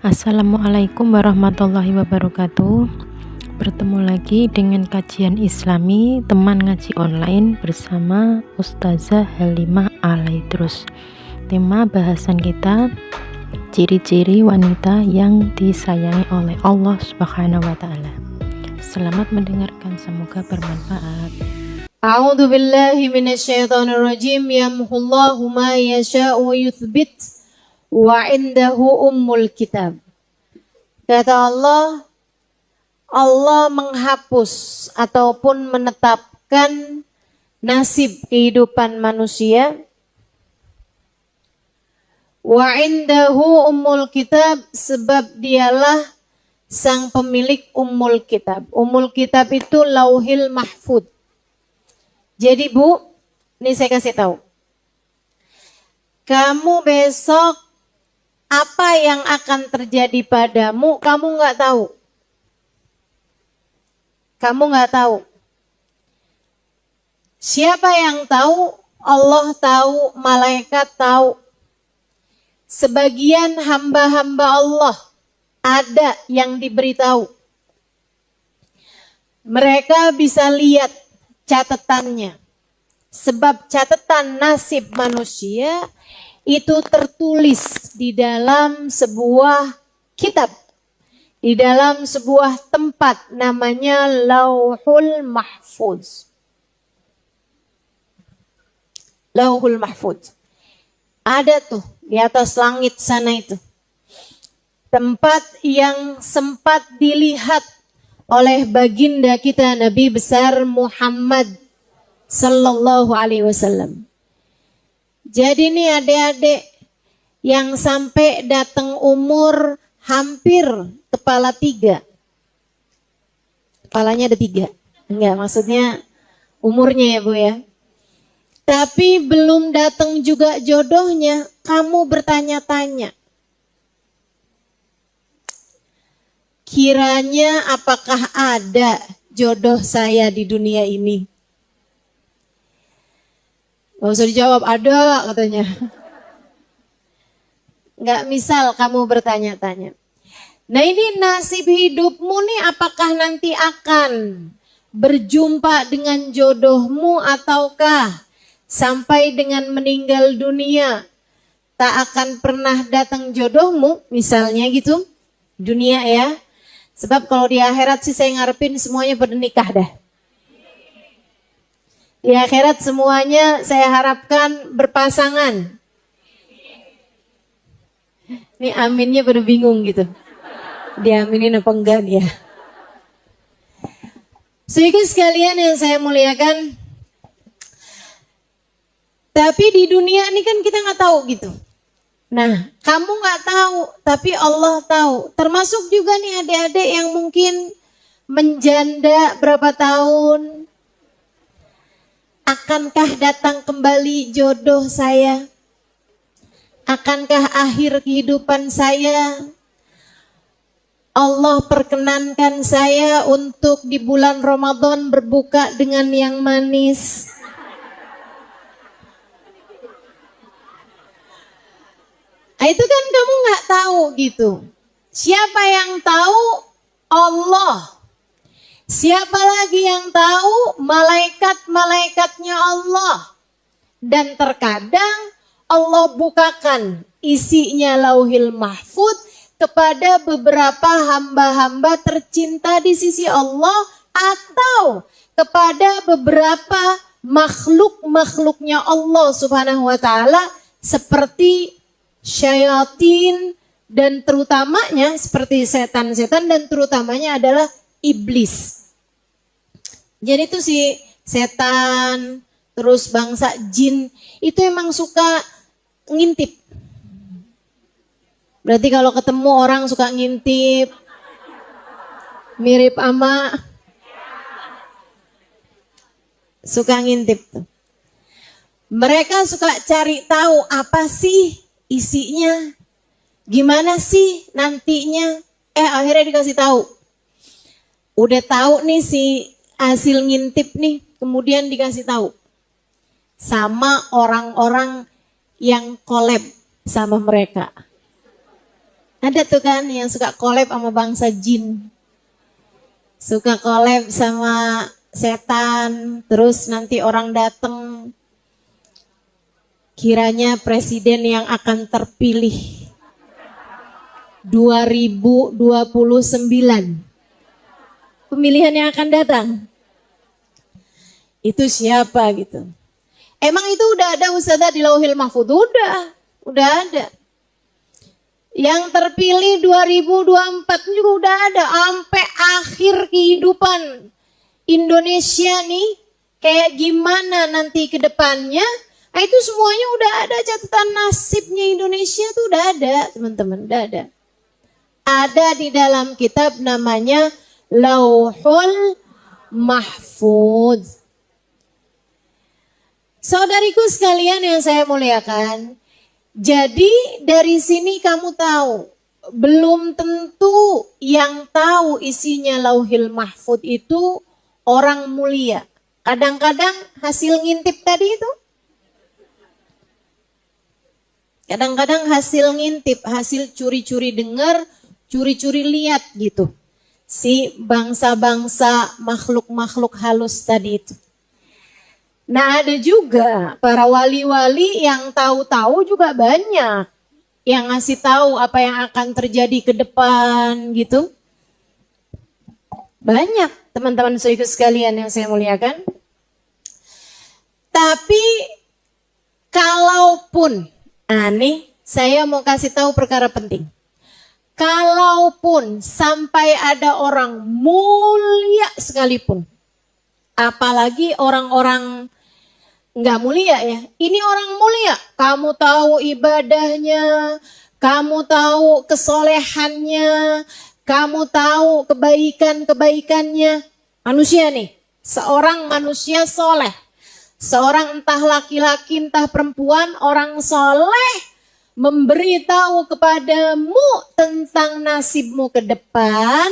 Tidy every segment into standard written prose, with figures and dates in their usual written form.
Assalamualaikum warahmatullahi wabarakatuh. Bertemu lagi dengan kajian Islami teman ngaji online bersama Ustazah Halimah Alaidrus. Tema bahasan kita ciri-ciri wanita yang disayangi oleh Allah Subhanahu wa taala. Selamat mendengarkan, semoga bermanfaat. A'udzu billahi minasyaitonir rajim. Yamhullahu ma yasha'u wa yuthbit wa 'indahu ummul kitab. Kata Allah, Allah menghapus ataupun menetapkan nasib kehidupan manusia. Wa 'indahu ummul kitab, sebab dialah sang pemilik ummul kitab. Ummul kitab itu Lauhil Mahfuz. Jadi Bu, ini saya kasih tahu. Kamu besok apa yang akan terjadi padamu, kamu nggak tahu. Kamu nggak tahu. Siapa yang tahu? Allah tahu, malaikat tahu. Sebagian hamba-hamba Allah ada yang diberitahu. Mereka bisa lihat catatannya. Sebab catatan nasib manusia itu tertulis di dalam sebuah kitab. Di dalam sebuah tempat namanya Lauhul Mahfuz. Lauhul Mahfuz. Ada tuh di atas langit sana itu. Tempat yang sempat dilihat oleh baginda kita Nabi besar Muhammad sallallahu alaihi wasallam. Jadi nih adik-adik yang sampai datang umur hampir kepala 3. Kepalanya ada 3. Enggak, maksudnya umurnya ya Bu ya. Tapi belum datang juga jodohnya, kamu bertanya-tanya. Kiranya apakah ada jodoh saya di dunia ini? Gak usah dijawab, ada katanya. Gak misal kamu bertanya-tanya. Nah ini nasib hidupmu nih, apakah nanti akan berjumpa dengan jodohmu ataukah sampai dengan meninggal dunia tak akan pernah datang jodohmu, misalnya gitu, dunia ya. Sebab kalau di akhirat sih saya ngarepin semuanya pada nikah dah. Di akhirat semuanya saya harapkan berpasangan. Ini aminnya pada bingung gitu. Diaminin apa enggak ya? Sedikit sekalian yang saya muliakan. Tapi di dunia ini kan kita nggak tahu gitu. Nah, kamu nggak tahu, tapi Allah tahu. Termasuk juga nih adik-adik yang mungkin menjanda berapa tahun. Akankah datang kembali jodoh saya? Akankah akhir kehidupan saya? Allah perkenankan saya untuk di bulan Ramadan berbuka dengan yang manis. Nah, itu kan kamu nggak tahu gitu. Siapa yang tahu? Allah. Siapa lagi yang tahu? Malaikat-malaikatnya Allah. Dan terkadang Allah bukakan isinya Lauhil Mahfuz kepada beberapa hamba-hamba tercinta di sisi Allah atau kepada beberapa makhluk-makhluknya Allah Subhanahu wa taala seperti syayatin dan terutamanya seperti setan-setan dan terutamanya adalah iblis. Jadi itu si setan, terus bangsa jin, itu emang suka ngintip. Berarti kalau ketemu orang suka ngintip, mirip ama, suka ngintip tuh. Mereka suka cari tahu apa sih isinya, gimana sih nantinya. Akhirnya dikasih tahu. Udah tahu nih si hasil ngintip nih, kemudian dikasih tahu sama orang-orang yang collab sama mereka. Ada tuh kan yang suka collab sama bangsa jin. Suka collab sama setan, terus nanti orang datang kiranya presiden yang akan terpilih 2029. Pemilihan yang akan datang. Itu siapa gitu. Emang itu udah ada Ustazah di Lauhil Mahfudz? Udah ada. Yang terpilih 2024 juga udah ada. Sampai akhir kehidupan Indonesia nih, kayak gimana nanti ke depannya, nah itu semuanya udah ada, catatan nasibnya Indonesia tuh udah ada, teman-teman, udah ada. Ada di dalam kitab namanya Lauhul Mahfudz. Saudariku sekalian yang saya muliakan, jadi dari sini kamu tahu, belum tentu yang tahu isinya Lauhil Mahfudz itu orang mulia. Kadang-kadang hasil ngintip tadi itu. Kadang-kadang hasil ngintip, hasil curi-curi dengar, curi-curi lihat gitu. Si bangsa-bangsa makhluk-makhluk halus tadi itu. Nah ada juga para wali-wali yang tahu-tahu juga banyak. Yang ngasih tahu apa yang akan terjadi ke depan gitu. Banyak teman-teman saudara sekalian yang saya muliakan. Tapi kalaupun, nih saya mau kasih tahu perkara penting. Kalaupun sampai ada orang mulia sekalipun, apalagi orang-orang nggak mulia ya, ini orang mulia, kamu tahu ibadahnya, kamu tahu kesolehannya, kamu tahu kebaikan-kebaikannya. Manusia nih, seorang manusia soleh, seorang entah laki-laki entah perempuan, orang soleh memberitahu kepadamu tentang nasibmu ke depan,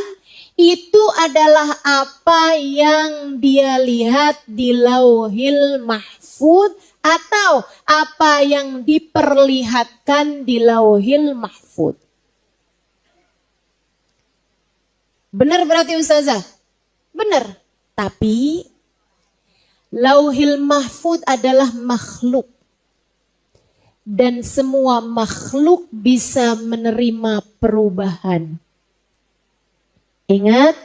itu adalah apa yang dia lihat di Lauhil Mahfudz atau apa yang diperlihatkan di Lauhil Mahfudz. Benar berarti Ustazah? Benar. Tapi Lauhil Mahfudz adalah makhluk. Dan semua makhluk bisa menerima perubahan. Ingat,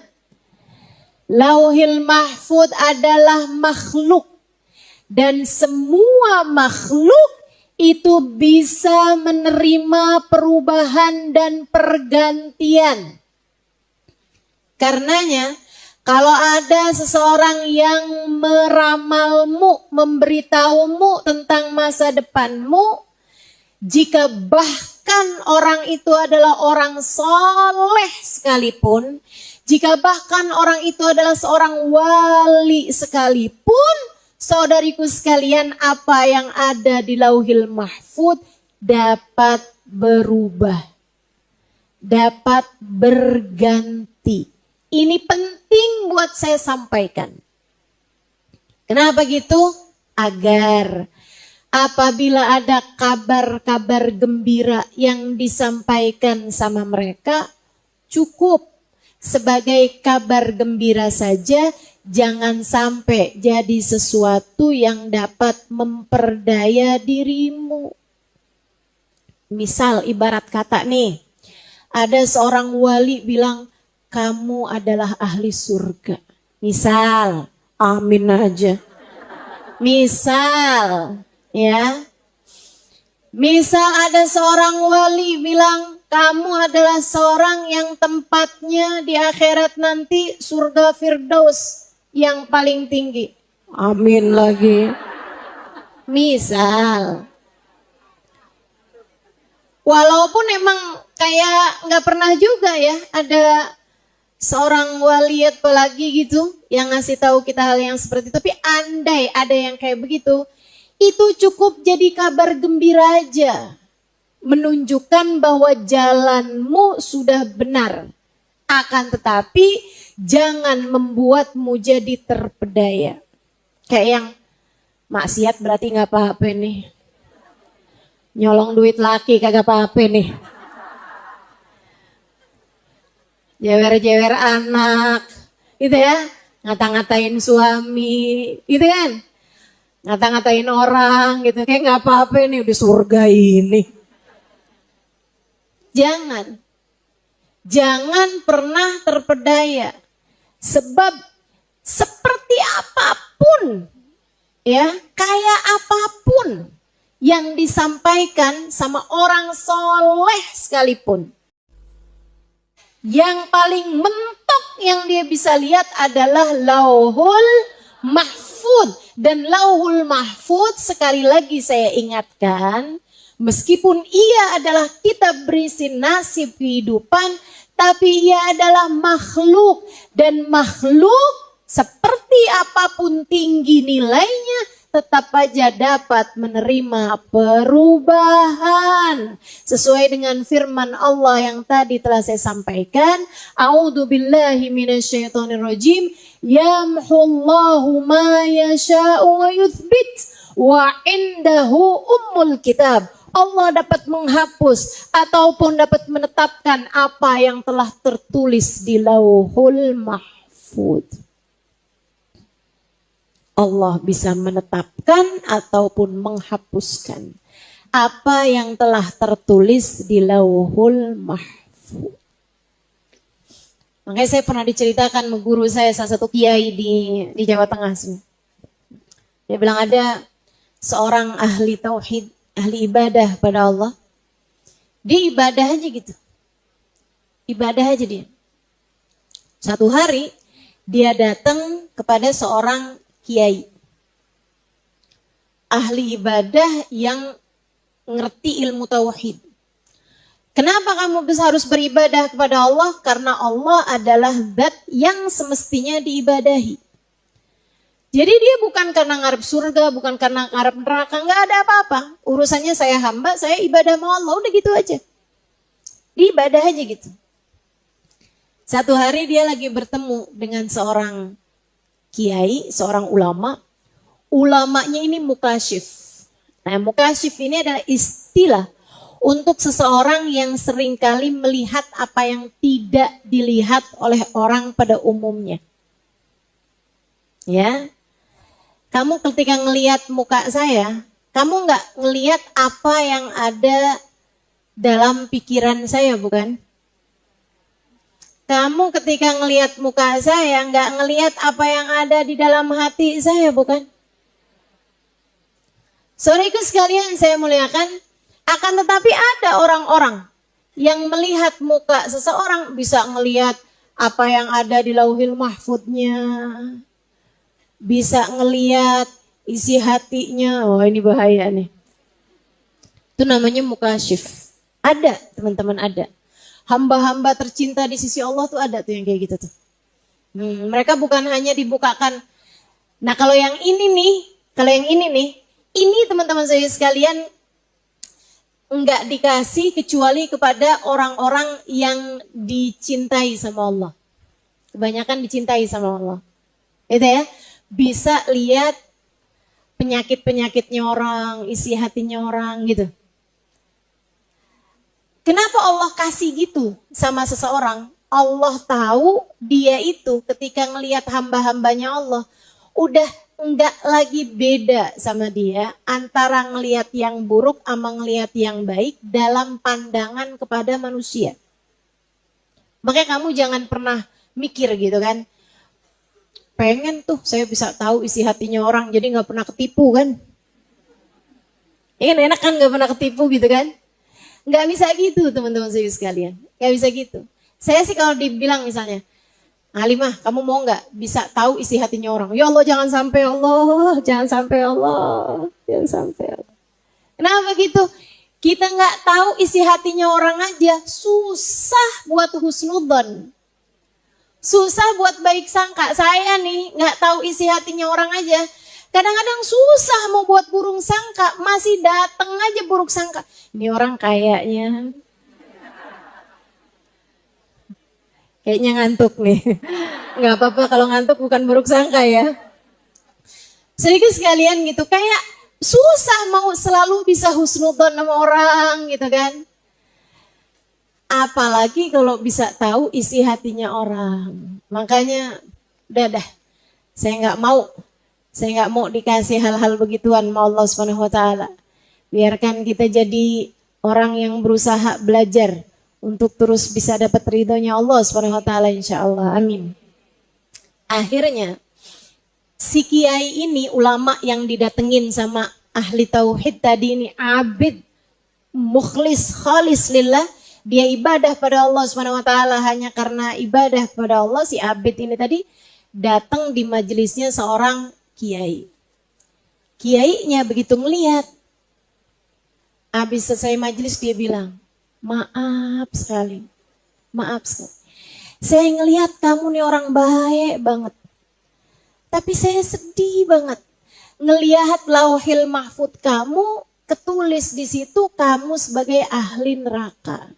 Lauhil Mahfudz adalah makhluk. Dan semua makhluk itu bisa menerima perubahan dan pergantian. Karenanya, kalau ada seseorang yang meramalmu, memberitahumu tentang masa depanmu, jika bahkan orang itu adalah orang soleh sekalipun, jika bahkan orang itu adalah seorang wali sekalipun, saudariku sekalian, apa yang ada di Lauhil Mahfudz dapat berubah, dapat berganti. Ini penting buat saya sampaikan. Kenapa gitu? Agar apabila ada kabar-kabar gembira yang disampaikan sama mereka, cukup sebagai kabar gembira saja, jangan sampai jadi sesuatu yang dapat memperdaya dirimu. Misal ibarat kata nih, ada seorang wali bilang, kamu adalah ahli surga. Misal, amin aja. Misal, ya. Misal ada seorang wali bilang, kamu adalah seorang yang tempatnya di akhirat nanti surga Firdaus yang paling tinggi. Amin lagi. Misal. Walaupun emang kayak nggak pernah juga ya ada seorang wali apalagi gitu yang ngasih tahu kita hal yang seperti itu. Tapi andai ada yang kayak begitu, itu cukup jadi kabar gembira aja. Menunjukkan bahwa jalanmu sudah benar. Akan tetapi jangan membuatmu jadi terpedaya. Kayak yang maksiat berarti nggak apa-apa nih. Nyolong duit laki kagak apa-apa nih. jewer-jewer anak, gitu ya, ngata-ngatain suami, gitu kan, ngata-ngatain orang, gitu, kayak nggak apa-apa nih udah surga ini. Jangan pernah terpedaya, sebab seperti apapun, ya, kayak apapun yang disampaikan sama orang soleh sekalipun, yang paling mentok yang dia bisa lihat adalah Lauhul Mahfud. Dan Lauhul Mahfud, sekali lagi saya ingatkan, meskipun ia adalah kitab berisi nasib kehidupan, tapi ia adalah makhluk. Dan makhluk seperti apapun tinggi nilainya, tetap aja dapat menerima perubahan. Sesuai dengan firman Allah yang tadi telah saya sampaikan. A'udzubillahi minasyaitonirrajim. Yamhullahu ma yasha'u wa yuthbit. Wa indahu ummul kitab. Allah dapat menghapus ataupun dapat menetapkan apa yang telah tertulis di Lauhul Mahfud. Allah bisa menetapkan ataupun menghapuskan apa yang telah tertulis di Lauhul Mahfud. Makanya saya pernah diceritakan sama guru saya, salah satu kiai di Jawa Tengah. Dia bilang ada seorang ahli tauhid, ahli ibadah pada Allah. Dia ibadah aja gitu. Ibadah aja dia. Satu hari dia datang kepada seorang kiai, ahli ibadah yang ngerti ilmu tauhid. Kenapa kamu harus beribadah kepada Allah? Karena Allah adalah zat yang semestinya diibadahi. Jadi dia bukan karena ngarep surga, bukan karena ngarep neraka, nggak ada apa-apa. Urusannya saya hamba, saya ibadah sama Allah, udah gitu aja. Ibadah aja gitu. Satu hari dia lagi bertemu dengan seorang kiai, seorang ulama. Ulamanya ini mukasyif. Nah, mukasyif ini adalah istilah untuk seseorang yang seringkali melihat apa yang tidak dilihat oleh orang pada umumnya. Ya, kamu ketika ngelihat muka saya, kamu nggak ngelihat apa yang ada dalam pikiran saya, bukan? Kamu ketika ngelihat muka saya, nggak ngelihat apa yang ada di dalam hati saya, bukan? Saudaraku sekalian saya muliakan, akan tetapi ada orang-orang yang melihat muka seseorang, bisa ngelihat apa yang ada di Lauhil Mahfudnya, bisa ngelihat isi hatinya. Oh, ini bahaya nih. Itu namanya mukasyif. Ada, teman-teman, ada. Hamba-hamba tercinta di sisi Allah tuh ada tuh yang kayak gitu tuh. Mereka bukan hanya dibukakan. Nah, kalau yang ini nih, ini teman-teman saya sekalian enggak dikasih kecuali kepada orang-orang yang dicintai sama Allah. Kebanyakan dicintai sama Allah. Itu ya, bisa lihat penyakit-penyakitnya orang, isi hatinya orang gitu. Kenapa Allah kasih gitu sama seseorang? Allah tahu dia itu ketika ngelihat hamba-hambanya Allah, udah enggak lagi beda sama dia antara ngelihat yang buruk sama ngelihat yang baik dalam pandangan kepada manusia. Makanya kamu jangan pernah mikir gitu kan, pengen tuh saya bisa tahu isi hatinya orang jadi nggak pernah ketipu kan. Ini enak kan nggak pernah ketipu gitu kan. Nggak bisa gitu teman-teman saya sekalian. Nggak bisa gitu. Saya sih kalau dibilang misalnya, Halimah kamu mau nggak bisa tahu isi hatinya orang? Ya Allah jangan sampai Allah, jangan sampai Allah, jangan sampai Allah. Kenapa gitu? Kita nggak tahu isi hatinya orang aja, susah buat husnudzon. Susah buat baik sangka. Saya nih nggak tahu isi hatinya orang aja. Kadang-kadang susah mau buat burung sangka, masih dateng aja buruk sangka. Ini orang kayaknya ngantuk nih. Nggak apa-apa kalau ngantuk, bukan buruk sangka ya. Sedikit sekalian gitu, kayak susah mau selalu bisa husnudzon sama orang gitu kan. Apalagi kalau bisa tahu isi hatinya orang. Makanya udah, saya nggak mau dikasih hal-hal begituan sama Allah Subhanahu wa taala. Biarkan kita jadi orang yang berusaha belajar untuk terus bisa dapat ridhonya Allah Subhanahu wa taala insyaallah. Amin. Akhirnya si kiai ini, ulama yang didatengin sama ahli tauhid tadi ini, abid mukhlis khalis lillah, dia ibadah pada Allah Subhanahu wa taala hanya karena ibadah pada Allah. Si abid ini tadi datang di majelisnya seorang kiai. Kiainya begitu melihat, habis selesai majelis dia bilang, maaf sekali. Saya ngelihat kamu nih orang baik banget. Tapi saya sedih banget ngelihat lauhil mahfud kamu ketulis di situ kamu sebagai ahli neraka.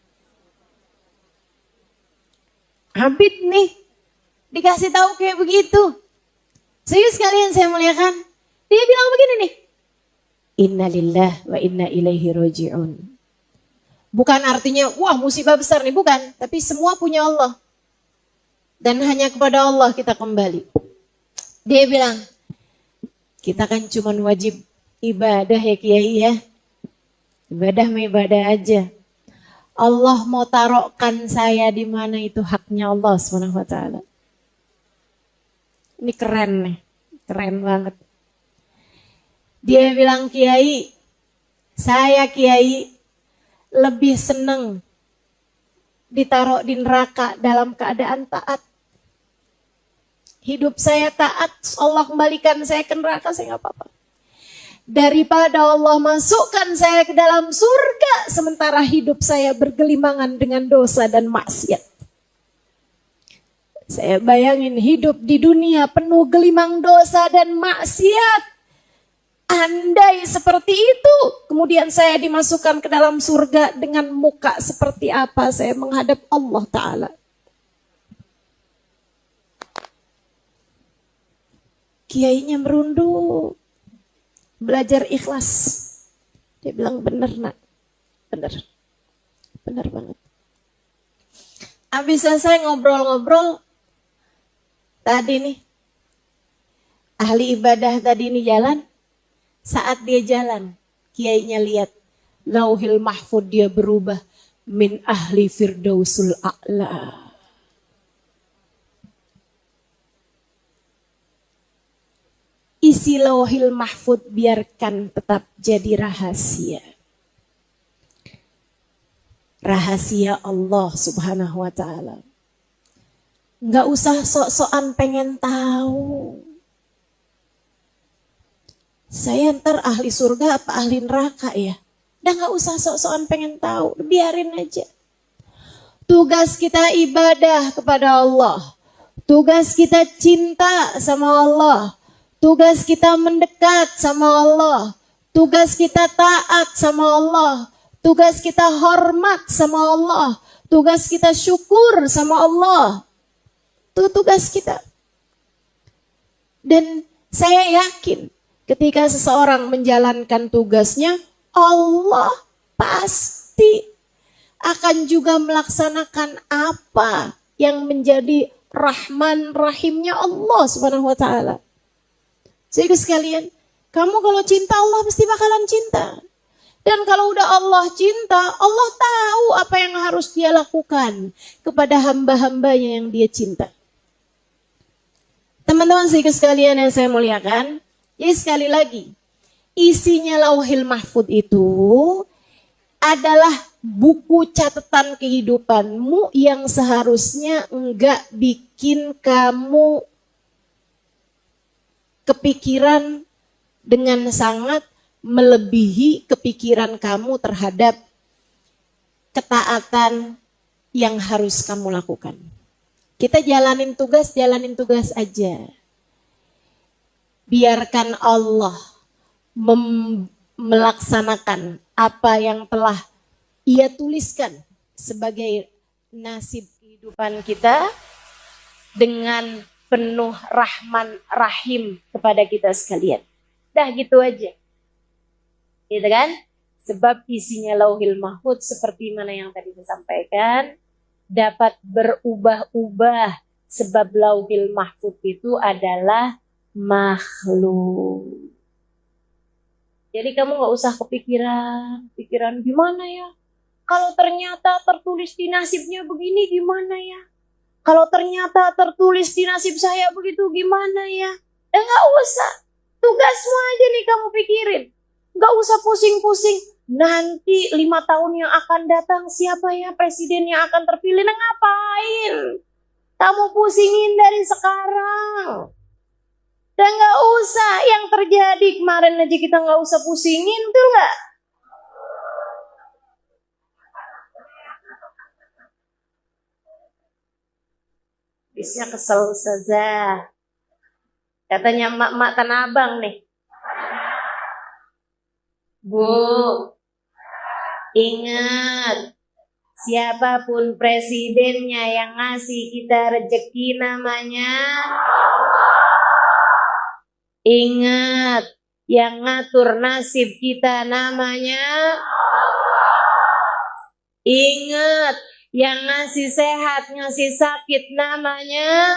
Abid nih dikasih tahu kayak begitu. Serius kalian saya muliakan. Dia bilang begini nih. Innalillah wa inna ilaihi roji'un. Bukan artinya wah musibah besar nih, bukan. Tapi semua punya Allah. Dan hanya kepada Allah kita kembali. Dia bilang, kita kan cuma wajib ibadah ya kiai ya. Ibadah aja. Allah mau taruhkan saya di mana itu haknya Allah SWT. Ini keren nih, keren banget. Dia bilang, kiai, saya kiai lebih seneng ditaruh di neraka dalam keadaan taat. Hidup saya taat, Allah kembalikan saya ke neraka, saya gak apa-apa. Daripada Allah masukkan saya ke dalam surga, sementara hidup saya bergelimangan dengan dosa dan maksiat. Saya bayangin hidup di dunia penuh gelimang dosa dan maksiat. Andai seperti itu, kemudian saya dimasukkan ke dalam surga dengan muka seperti apa saya menghadap Allah Ta'ala. Kiainya merunduk, belajar ikhlas. Dia bilang benar nak, benar banget. Habis selesai ngobrol-ngobrol, tadi nih, ahli ibadah tadi ini jalan. Saat dia jalan, kiainya lihat lauhil mahfud dia berubah min ahli firdausul a'la. Isi lauhil mahfud biarkan tetap jadi rahasia. Rahasia Allah Subhanahu wa ta'ala. Nggak usah sok-sokan pengen tahu. Saya ntar ahli surga apa ahli neraka ya? Udah nggak usah sok-sokan pengen tahu, biarin aja. Tugas kita ibadah kepada Allah. Tugas kita cinta sama Allah. Tugas kita mendekat sama Allah. Tugas kita taat sama Allah. Tugas kita hormat sama Allah. Tugas kita syukur sama Allah. Itu tugas kita. Dan saya yakin ketika seseorang menjalankan tugasnya, Allah pasti akan juga melaksanakan apa yang menjadi Rahman Rahimnya Allah Subhanahu wa ta'ala. Sehingga sekalian, kamu kalau cinta Allah pasti bakalan cinta. Dan kalau udah Allah cinta, Allah tahu apa yang harus dia lakukan kepada hamba-hambanya yang dia cinta. Teman-teman sekalian yang saya muliakan, jadi sekali lagi, isinya lauhil mahfud itu adalah buku catatan kehidupanmu yang seharusnya enggak bikin kamu kepikiran dengan sangat melebihi kepikiran kamu terhadap ketaatan yang harus kamu lakukan. Kita jalanin tugas aja. Biarkan Allah melaksanakan apa yang telah Ia tuliskan sebagai nasib kehidupan kita dengan penuh Rahman Rahim kepada kita sekalian. Dah gitu aja. Gitu kan? Sebab isinya lauhil mahfud seperti mana yang tadi disampaikan dapat berubah-ubah. Sebab lauhil mahfud itu adalah makhluk. Jadi kamu gak usah pikiran gimana ya? Kalau ternyata tertulis di nasibnya begini gimana ya? Kalau ternyata tertulis di nasib saya begitu gimana ya? Gak usah. Tugasmu aja nih kamu pikirin. Gak usah pusing-pusing. Nanti 5 tahun yang akan datang siapa ya presiden yang akan terpilih? Nah, ngapain? Kamu pusingin dari sekarang. Dan gak usah yang terjadi kemarin aja kita gak usah pusingin tuh gak? Bisnya kesel saja. Katanya emak-emak Tanah Abang nih. Bu, ingat, siapapun presidennya yang ngasih kita rezeki namanya. Ingat, yang ngatur nasib kita namanya. Ingat, yang ngasih sehat, ngasih sakit namanya.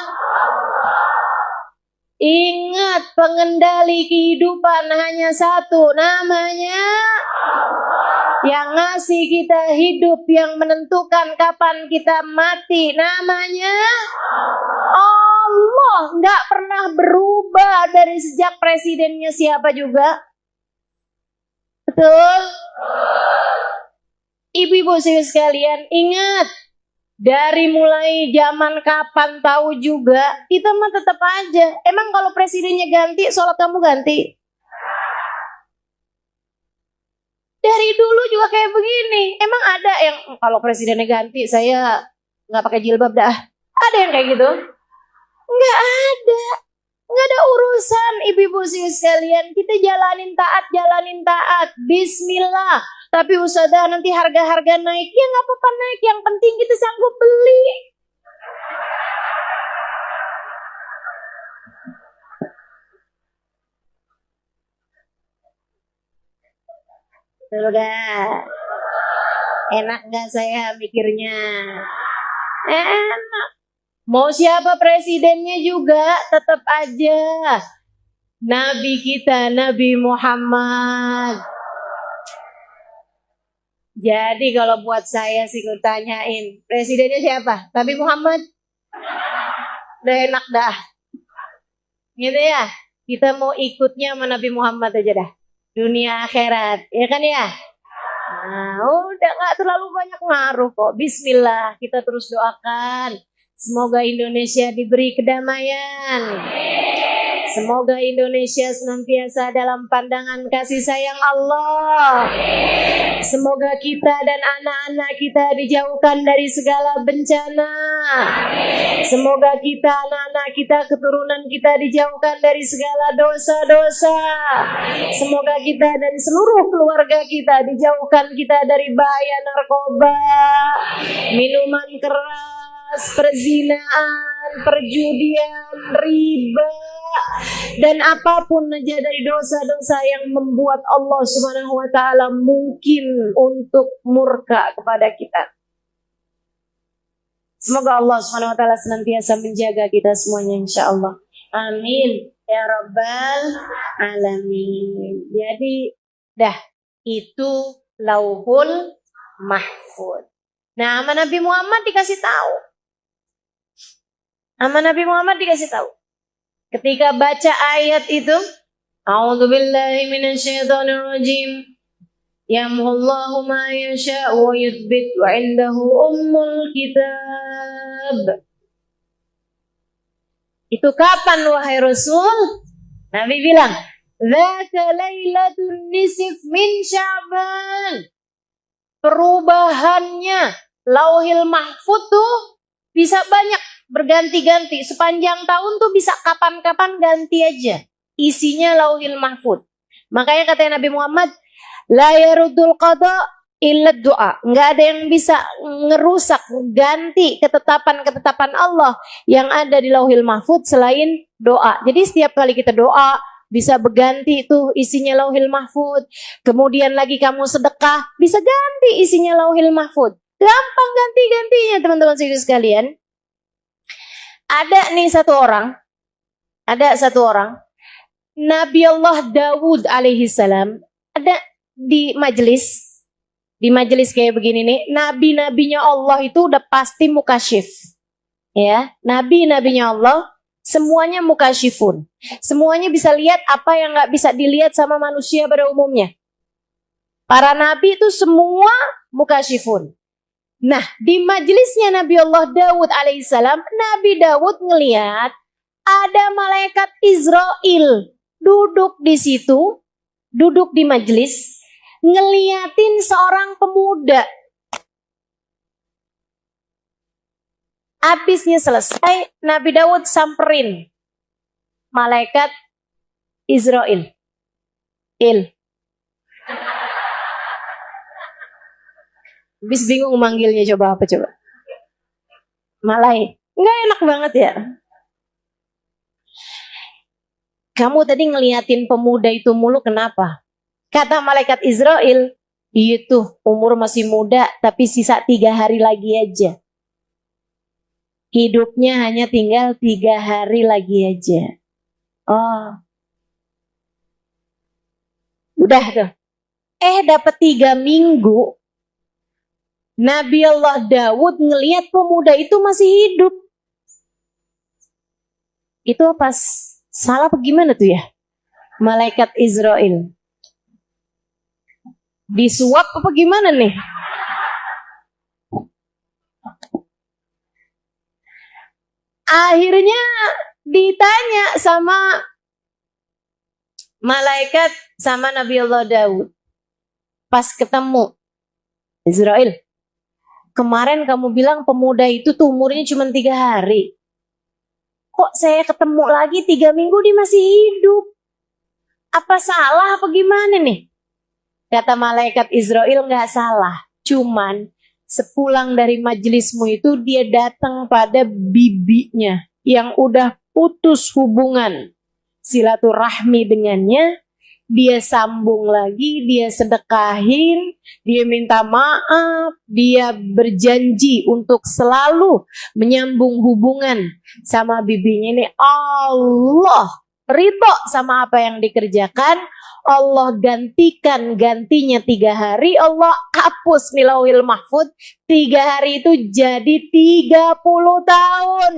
Ingat, pengendali kehidupan hanya satu namanya. Yang ngasih kita hidup, yang menentukan kapan kita mati namanya Allah. Nggak pernah berubah dari sejak presidennya siapa juga. Betul? Ibu-ibu sekalian, ingat, dari mulai zaman kapan tahu juga, kita mah tetap aja. Emang kalau presidennya ganti, sholat kamu ganti? Dari dulu juga kayak begini. Emang ada yang kalau presidennya ganti, saya nggak pakai jilbab dah. Ada yang kayak gitu? Nggak ada. Nggak ada urusan ibu-ibu sekalian. Kita jalanin taat. Bismillah. Tapi usaha nanti harga-harga naik. Ya nggak apa-apa naik. Yang penting kita sanggup beli. Betul gak? Enak gak saya mikirnya? Enak. Mau siapa presidennya juga tetap aja Nabi kita, Nabi Muhammad. Jadi kalau buat saya sih gue tanyain, presidennya siapa? Nabi Muhammad? Udah enak dah. Gitu ya? Kita mau ikutnya sama Nabi Muhammad aja dah. Dunia akhirat, ya kan ya? Nah, udah gak terlalu banyak ngaruh kok. Bismillah, kita terus doakan. Semoga Indonesia diberi kedamaian. Semoga Indonesia senantiasa dalam pandangan kasih sayang Allah. Semoga kita dan anak-anak kita dijauhkan dari segala bencana. Semoga kita, anak-anak kita, keturunan kita dijauhkan dari segala dosa-dosa. Semoga kita dan seluruh keluarga kita dijauhkan kita dari bahaya narkoba, minuman keras, perzinaan, perjudian, riba, dan apapun aja dari dosa-dosa yang membuat Allah Subhanahu wa taala mungkin untuk murka kepada kita. Semoga Allah Subhanahu wa taala senantiasa menjaga kita semuanya insyaallah. Amin ya rabbal alamin. Jadi dah itu Lauhul Mahfud. Nah, sama Nabi Muhammad dikasih tahu. Ketika baca ayat itu, A'udzubillahi minasyaitonirrajim. Yamhullahu ma yasha'u wa yuthbit wa indahu ummul kitab. Itu kapan wahai Rasul? Nabi bilang, "Dzaka lailatun nisf min Sya'ban." Perubahannya Lauhil Mahfud tuh bisa banyak, berganti-ganti. Sepanjang tahun tuh bisa kapan-kapan ganti aja. Isinya Lauhil Mahfud. Makanya katanya Nabi Muhammad, la yarudul qada illa doa. Nggak ada yang bisa ngerusak, ganti ketetapan-ketetapan Allah yang ada di Lauhil Mahfud selain doa. Jadi setiap kali kita doa bisa berganti tuh isinya lauhil mahfud. Kemudian lagi kamu sedekah, bisa ganti isinya lauhil mahfud. Gampang ganti-gantinya teman-teman sekalian. Ada satu orang, Nabi Allah Dawud alaihi salam, ada di majelis kayak begini nih, nabi-nabinya Allah itu udah pasti mukasyif. Ya, nabi-nabinya Allah semuanya mukasyifun. Semuanya bisa lihat apa yang nggak bisa dilihat sama manusia pada umumnya. Para nabi itu semua mukasyifun. Nah, di majelisnya Nabi Allah Dawud alaihissalam, Nabi Dawud ngelihat ada malaikat Israel duduk di situ, duduk di majelis, ngeliatin seorang pemuda. Habisnya selesai, Nabi Dawud samperin malaikat Israel. Habis bingung manggilnya, coba apa coba? Malai. Nggak enak banget ya. Kamu tadi ngeliatin pemuda itu mulu kenapa? Kata malaikat Israel, itu umur masih muda tapi sisa 3 hari lagi aja. Hidupnya hanya tinggal 3 hari lagi aja. Oh. Udah tuh. Dapat 3 minggu. Nabi Allah Dawud ngelihat pemuda itu masih hidup. Itu pas salah apa gimana tuh ya? Malaikat Israel. Disuap apa gimana nih? Akhirnya ditanya sama malaikat sama Nabi Allah Dawud. Pas ketemu Israel. Kemarin kamu bilang pemuda itu tuh umurnya cuma 3 hari. Kok saya ketemu lagi 3 minggu dia masih hidup? Apa salah apa gimana nih? Kata malaikat Israel, nggak salah. Cuman sepulang dari majelismu itu dia datang pada bibinya yang udah putus hubungan silaturahmi dengannya. Dia sambung lagi, dia sedekahin, dia minta maaf, dia berjanji untuk selalu menyambung hubungan sama bibinya ini. Allah ridho sama apa yang dikerjakan, Allah gantinya 3 hari, Allah hapus nih lauhil mahfud, 3 hari itu jadi 30 tahun.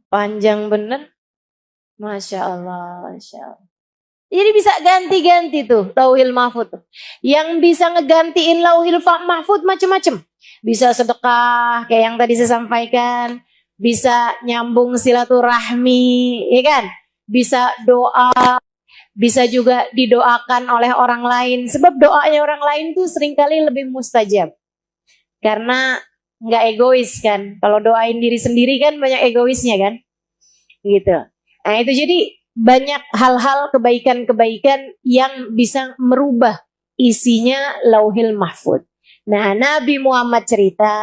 Panjang bener. Masya Allah, Masya Allah. Jadi bisa ganti-ganti tuh lauhil mahfud. Yang bisa ngegantiin lauhil mahfud macam-macam. Bisa sedekah, kayak yang tadi saya sampaikan. Bisa nyambung silaturahmi, ya kan? Bisa doa, bisa juga didoakan oleh orang lain. Sebab doanya orang lain tuh seringkali lebih mustajab. Karena nggak egois kan. Kalau doain diri sendiri kan banyak egoisnya kan. Gitu. Nah itu jadi banyak hal-hal kebaikan-kebaikan yang bisa merubah isinya lauhil mahfud. Nah Nabi Muhammad cerita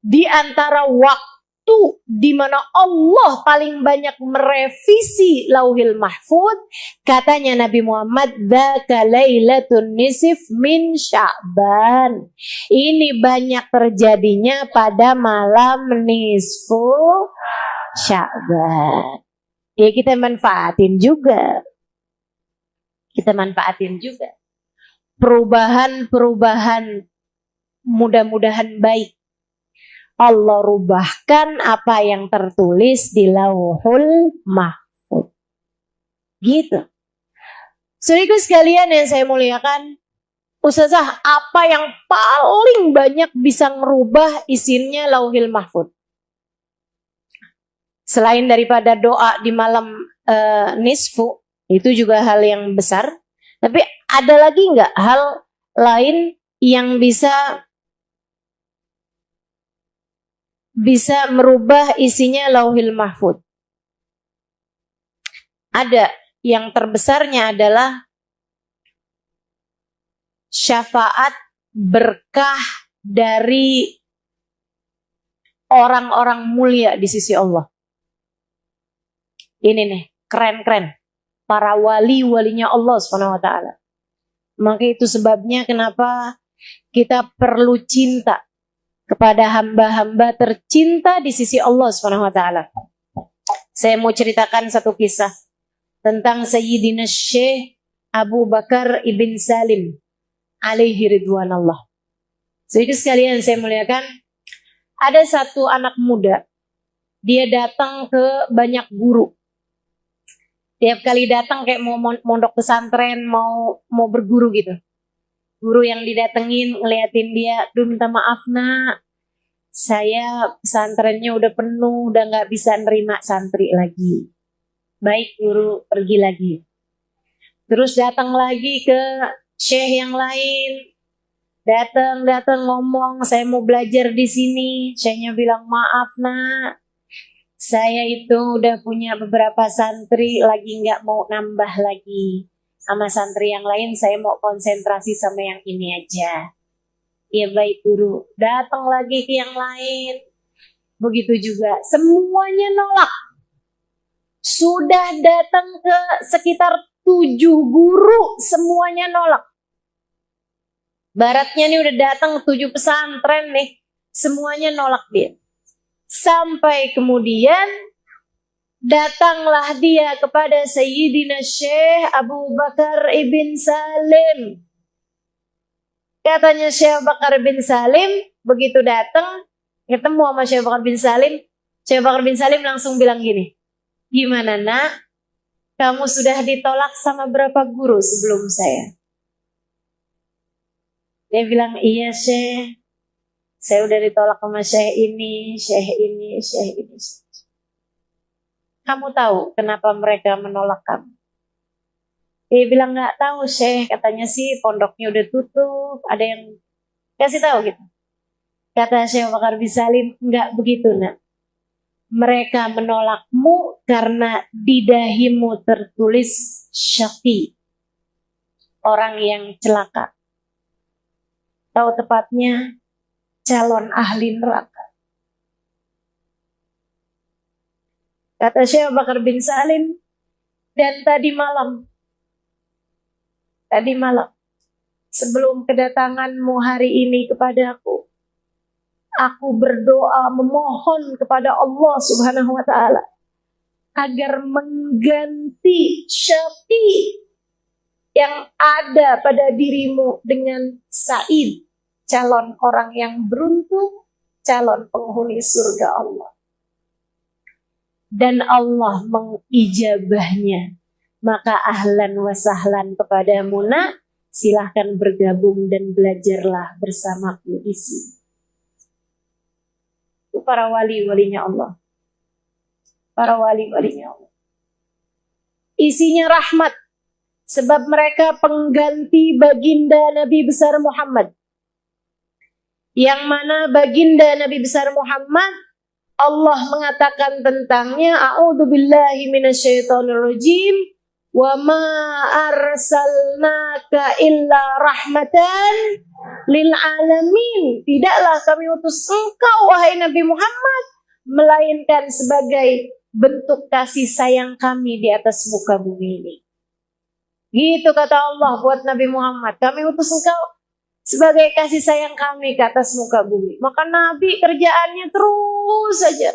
di antara waktu di mana Allah paling banyak merevisi lauhil mahfud, katanya Nabi Muhammad, dzaka lailatun nisf min Sya'ban. Ini banyak terjadinya pada malam nisfu Sya'ban. Ya kita manfaatin juga. Perubahan-perubahan mudah-mudahan baik. Allah rubahkan apa yang tertulis di lauhul mahfud. Gitu. Saudaraku sekalian yang saya muliakan, Ustazah, apa yang paling banyak bisa merubah isinya lauhil mahfud? Selain daripada doa di malam nisfu, itu juga hal yang besar. Tapi ada lagi nggak hal lain yang bisa merubah isinya lauhil mahfud? Ada. Yang terbesarnya adalah syafaat berkah dari orang-orang mulia di sisi Allah. Ini nih, keren-keren. Para wali-walinya Allah SWT. Maka itu sebabnya kenapa kita perlu cinta kepada hamba-hamba tercinta di sisi Allah SWT. Saya mau ceritakan satu kisah tentang Sayyidina Syekh Abu Bakar ibn Salim alaihi ridwanallah. Jadi sekalian saya muliakan, ada satu anak muda, dia datang ke banyak guru. Tiap kali datang kayak mau mondok pesantren, mau berguru gitu. Guru yang didatengin ngeliatin dia, "Duh, minta maaf nak, saya pesantrennya udah penuh, udah nggak bisa nerima santri lagi." Baik guru, pergi lagi. Terus datang lagi ke syekh yang lain. Datang ngomong, "Saya mau belajar di sini." Syekhnya bilang, "Maaf nak, saya itu udah punya beberapa santri, lagi nggak mau nambah lagi. Sama santri yang lain saya mau konsentrasi sama yang ini aja." "Ya baik guru." Datang lagi ke yang lain. Begitu juga. Semuanya nolak. Sudah datang ke sekitar 7 guru, semuanya nolak. Baratnya nih udah datang 7 pesantren nih, semuanya nolak dia. Sampai kemudian datanglah dia kepada Sayyidina Syekh Abu Bakar ibn Salim. Katanya Syekh Abu Bakar bin Salim, begitu datang, ketemu sama Syekh Abu Bakar bin Salim, Syekh Abu Bakar bin Salim langsung bilang gini, "Gimana nak, kamu sudah ditolak sama berapa guru sebelum saya?" Dia bilang, "Iya Syekh, saya udah ditolak sama Syekh ini, Syekh ini, Syekh ini." "Kamu tahu kenapa mereka menolak kamu?" Dia bilang, "Nggak tahu Syekh, katanya sih pondoknya udah tutup, ada yang kasih tahu gitu." Kata Syekh Bakar bin Salim, "Nggak begitu nak. Mereka menolakmu karena di dahimu tertulis syaqi, orang yang celaka. Tahu tepatnya calon ahli neraka." Kata Syekh Bakar bin Salim, "Dan tadi malam, sebelum kedatanganmu hari ini kepadaku, aku berdoa memohon kepada Allah Subhanahu wa Ta'ala agar mengganti syaqi yang ada pada dirimu dengan Sa'id, calon orang yang beruntung, calon penghuni surga Allah. Dan Allah mengijabahnya. Maka ahlan wa sahlan kepadamu nak, silahkan bergabung dan belajarlah bersamaku di sini." Itu para wali-walinya Allah. Para wali-walinya Allah. Isinya rahmat. Sebab mereka pengganti baginda Nabi besar Muhammad. Yang mana baginda Nabi besar Muhammad, Allah mengatakan tentangnya, "A'udzubillahi minasyaitonirrajim. Wa ma arsalnaka illa rahmatan lil alamin." Tidaklah kami utus engkau wahai Nabi Muhammad melainkan sebagai bentuk kasih sayang kami di atas muka bumi ini. Gitu kata Allah buat Nabi Muhammad, kami utus engkau sebagai kasih sayang kami ke atas muka bumi. Maka Nabi kerjaannya terus saja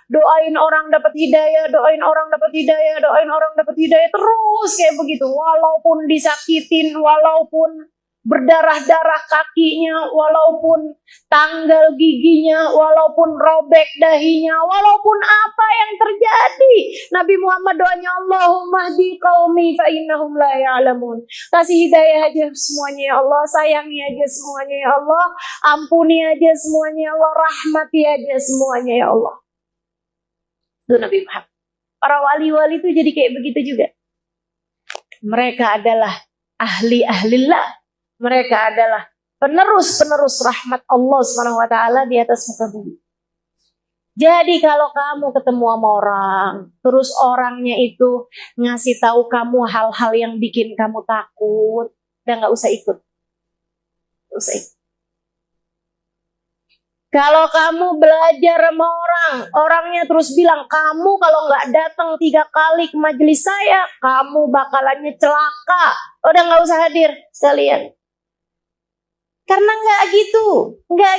doain orang dapat hidayah, doain orang dapat hidayah, doain orang dapat hidayah, terus kayak begitu. Walaupun disakitin, walaupun berdarah-darah kakinya, walaupun tanggal giginya, walaupun robek dahinya, walaupun apa yang terjadi, Nabi Muhammad doanya, "Allahumma hdi qaumi fa innahum la ya'lamun." Kasih hidayah aja semuanya ya Allah, sayangi aja semuanya ya Allah, ampuni aja semuanya ya Allah, rahmati aja semuanya ya Allah. Itu Nabi Muhammad. Para wali-wali itu jadi kayak begitu juga. Mereka adalah ahli-ahlillah. Mereka adalah penerus-penerus rahmat Allah SWT di atas muka bumi. Jadi kalau kamu ketemu sama orang, terus orangnya itu ngasih tahu kamu hal-hal yang bikin kamu takut, udah nggak usah ikut. Nggak usah ikut. Kalau kamu belajar sama orang, orangnya terus bilang, kamu kalau nggak datang 3 kali ke majelis saya, kamu bakalannya celaka. Udah nggak usah hadir sekalian. Karena nggak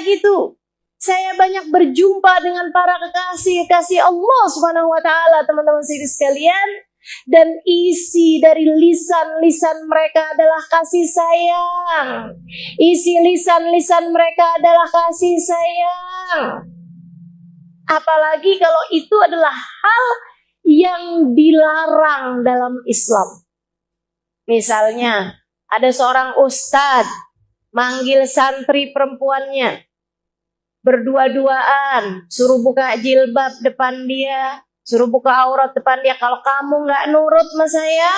gitu. Saya banyak berjumpa dengan para kekasih Allah Subhanahu wa taala, teman-teman sekalian, dan isi dari lisan-lisan mereka adalah kasih sayang. Isi lisan-lisan mereka adalah kasih sayang. Apalagi kalau itu adalah hal yang dilarang dalam Islam. Misalnya, ada seorang ustadz manggil santri perempuannya, berdua-duaan, suruh buka jilbab depan dia, suruh buka aurat depan dia. Kalau kamu nggak nurut sama saya,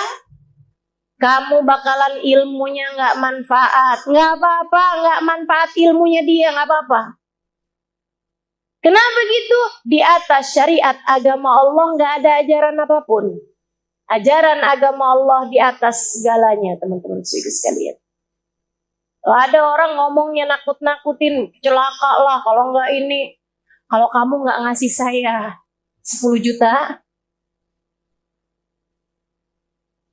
kamu bakalan ilmunya nggak manfaat. Nggak apa-apa, nggak manfaat ilmunya dia, nggak apa-apa. Kenapa gitu? Di atas syariat agama Allah nggak ada ajaran apapun. Ajaran agama Allah di atas segalanya, teman-teman sekalian. Ada orang ngomongnya nakut-nakutin, celaka lah kalau nggak ini, kalau kamu nggak ngasih saya 10 juta,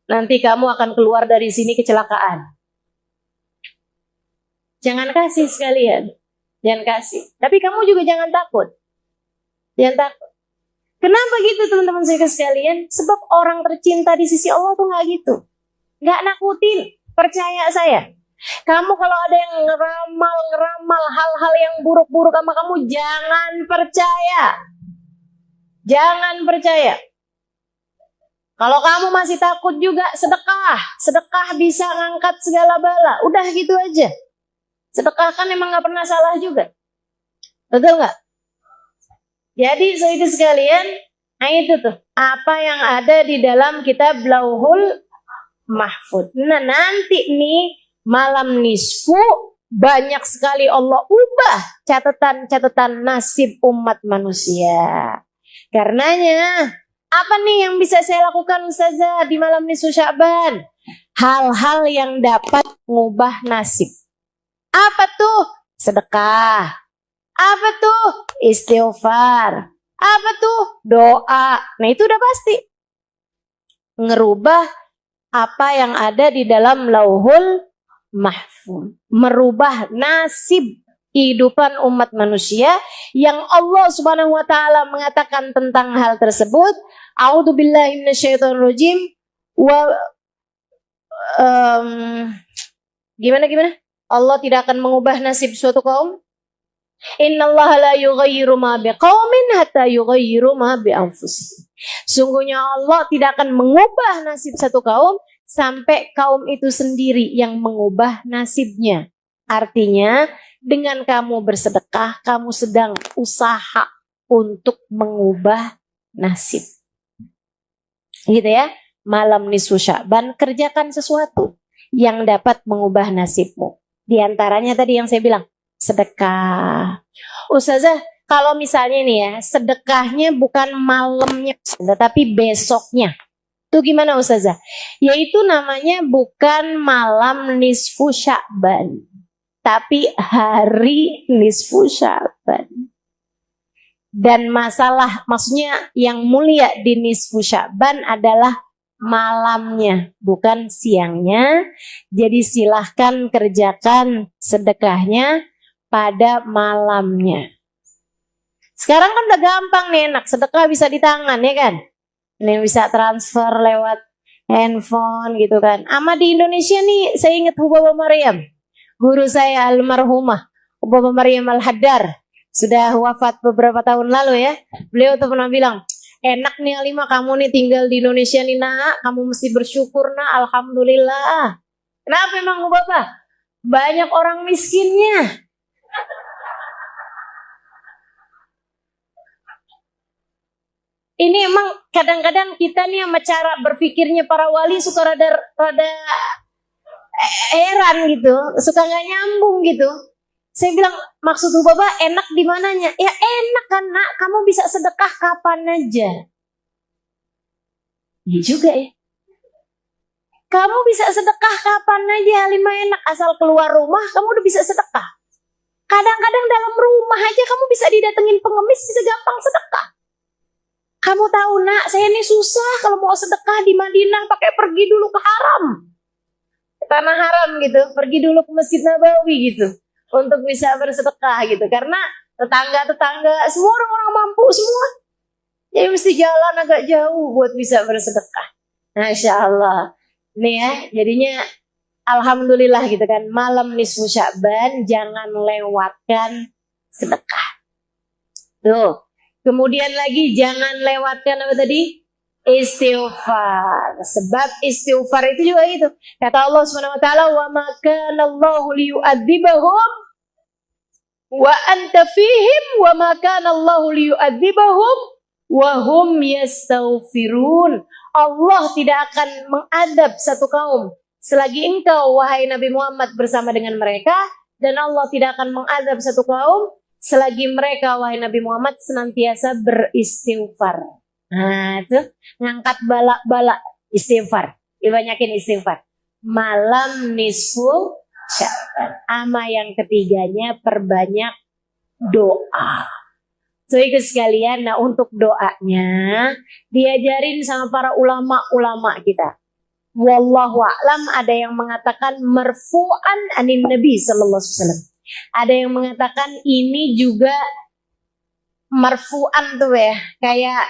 nanti kamu akan keluar dari sini kecelakaan. Jangan kasih sekalian, jangan kasih. Tapi kamu juga jangan takut, jangan takut. Kenapa gitu teman-teman sekalian? Sebab orang tercinta di sisi Allah tuh nggak gitu, nggak nakutin. Percaya saya. Kamu kalau ada yang ngeramal hal-hal yang buruk-buruk sama kamu, jangan percaya. Jangan percaya. Kalau kamu masih takut juga, sedekah. Sedekah bisa ngangkat segala bala. Udah gitu aja. Sedekah kan emang gak pernah salah juga. Betul gak? Jadi saudara sekalian, nah itu tuh. Apa yang ada di dalam kitab Lauhul Mahfud. Nah nanti nih, malam nisfu banyak sekali Allah ubah catatan-catatan nasib umat manusia. Karenanya, apa nih yang bisa saya lakukan Ustazah di malam nisfu Sya'ban? Hal-hal yang dapat mengubah nasib. Apa tuh? Sedekah. Apa tuh? Istighfar. Apa tuh? Doa. Nah itu udah pasti. Ngerubah apa yang ada di dalam Lauhul Mahfud, merubah nasib kehidupan umat manusia yang Allah Subhanahu wa taala mengatakan tentang hal tersebut. A'udzubillahi minasyaitonirrajim. Gimana? Allah tidak akan mengubah nasib suatu kaum. Innallaha la yughayyiru ma biqaumin hatta yughayyiru ma bi anfusihim. Sungguhnya Allah tidak akan mengubah nasib satu kaum sampai kaum itu sendiri yang mengubah nasibnya. Artinya, dengan kamu bersedekah, kamu sedang usaha untuk mengubah nasib. Gitu ya. Malam nisfu Sya'ban, kerjakan sesuatu yang dapat mengubah nasibmu. Di antaranya tadi yang saya bilang, sedekah. Ustazah, kalau misalnya nih ya, sedekahnya bukan malamnya, tetapi besoknya. Itu gimana Ustazah? Yaitu namanya bukan malam nisfu Sya'ban, tapi hari nisfu Sya'ban. Dan maksudnya yang mulia di nisfu Sya'ban adalah malamnya, bukan siangnya. Jadi silahkan kerjakan sedekahnya pada malamnya. Sekarang kan udah gampang nih, enak, sedekah bisa di tangan ya kan? Ini bisa transfer lewat handphone gitu kan. Ama di Indonesia nih, saya ingat Hubaba Maryam, guru saya almarhumah Hubaba Maryam Al-Haddar, sudah wafat beberapa tahun lalu ya. Beliau tuh pernah bilang, enak nih Alimah, kamu nih tinggal di Indonesia nih nak, kamu mesti bersyukur nak, alhamdulillah. Kenapa emang Hubaba? Banyak orang miskinnya. Ini emang kadang-kadang kita nih sama cara berpikirnya para wali suka rada heran gitu, suka nggak nyambung gitu. Saya bilang, maksud Hubaba enak di mananya? Ya enak kan nak, kamu bisa sedekah kapan aja. Iya juga ya. Kamu bisa sedekah kapan aja, Halimah, enak, asal keluar rumah kamu udah bisa sedekah. Kadang-kadang dalam rumah aja kamu bisa didatengin pengemis, bisa gampang sedekah. Kamu tahu nak, saya ini susah kalau mau sedekah di Madinah pakai pergi dulu ke haram. Tanah haram gitu, pergi dulu ke Masjid Nabawi gitu. Untuk bisa bersedekah gitu. Karena tetangga-tetangga, semua orang-orang mampu semua. Jadi mesti jalan agak jauh buat bisa bersedekah. Masya Allah. Nih ya, jadinya alhamdulillah gitu kan. Malam nisfu Sya'ban, jangan lewatkan sedekah. Tuh. Kemudian lagi jangan lewatkan apa tadi? Istighfar. Sebab istighfar itu juga itu. Kata Allah Subhanahu wa taala, "Wa ma kana Allahu liyu'adzibahum wa anta fihim wa ma kana Allahu liyu'adzibahum wa hum yastaghfirun." Allah tidak akan mengadab satu kaum selagi engkau wahai Nabi Muhammad bersama dengan mereka, dan Allah tidak akan mengadab satu kaum selagi mereka wahai Nabi Muhammad senantiasa beristighfar. Nah, itu ngangkat balak-balak istighfar. Dibanyakin istighfar. Malam nisfu Sya'ban. Ama yang ketiganya perbanyak doa. So ikut sekalian, nah untuk doanya diajarin sama para ulama-ulama kita. Wallahu a'lam, ada yang mengatakan marfu'an anin Nabi sallallahu alaihi wasallam. Ada yang mengatakan ini juga marfu'an tuh ya, kayak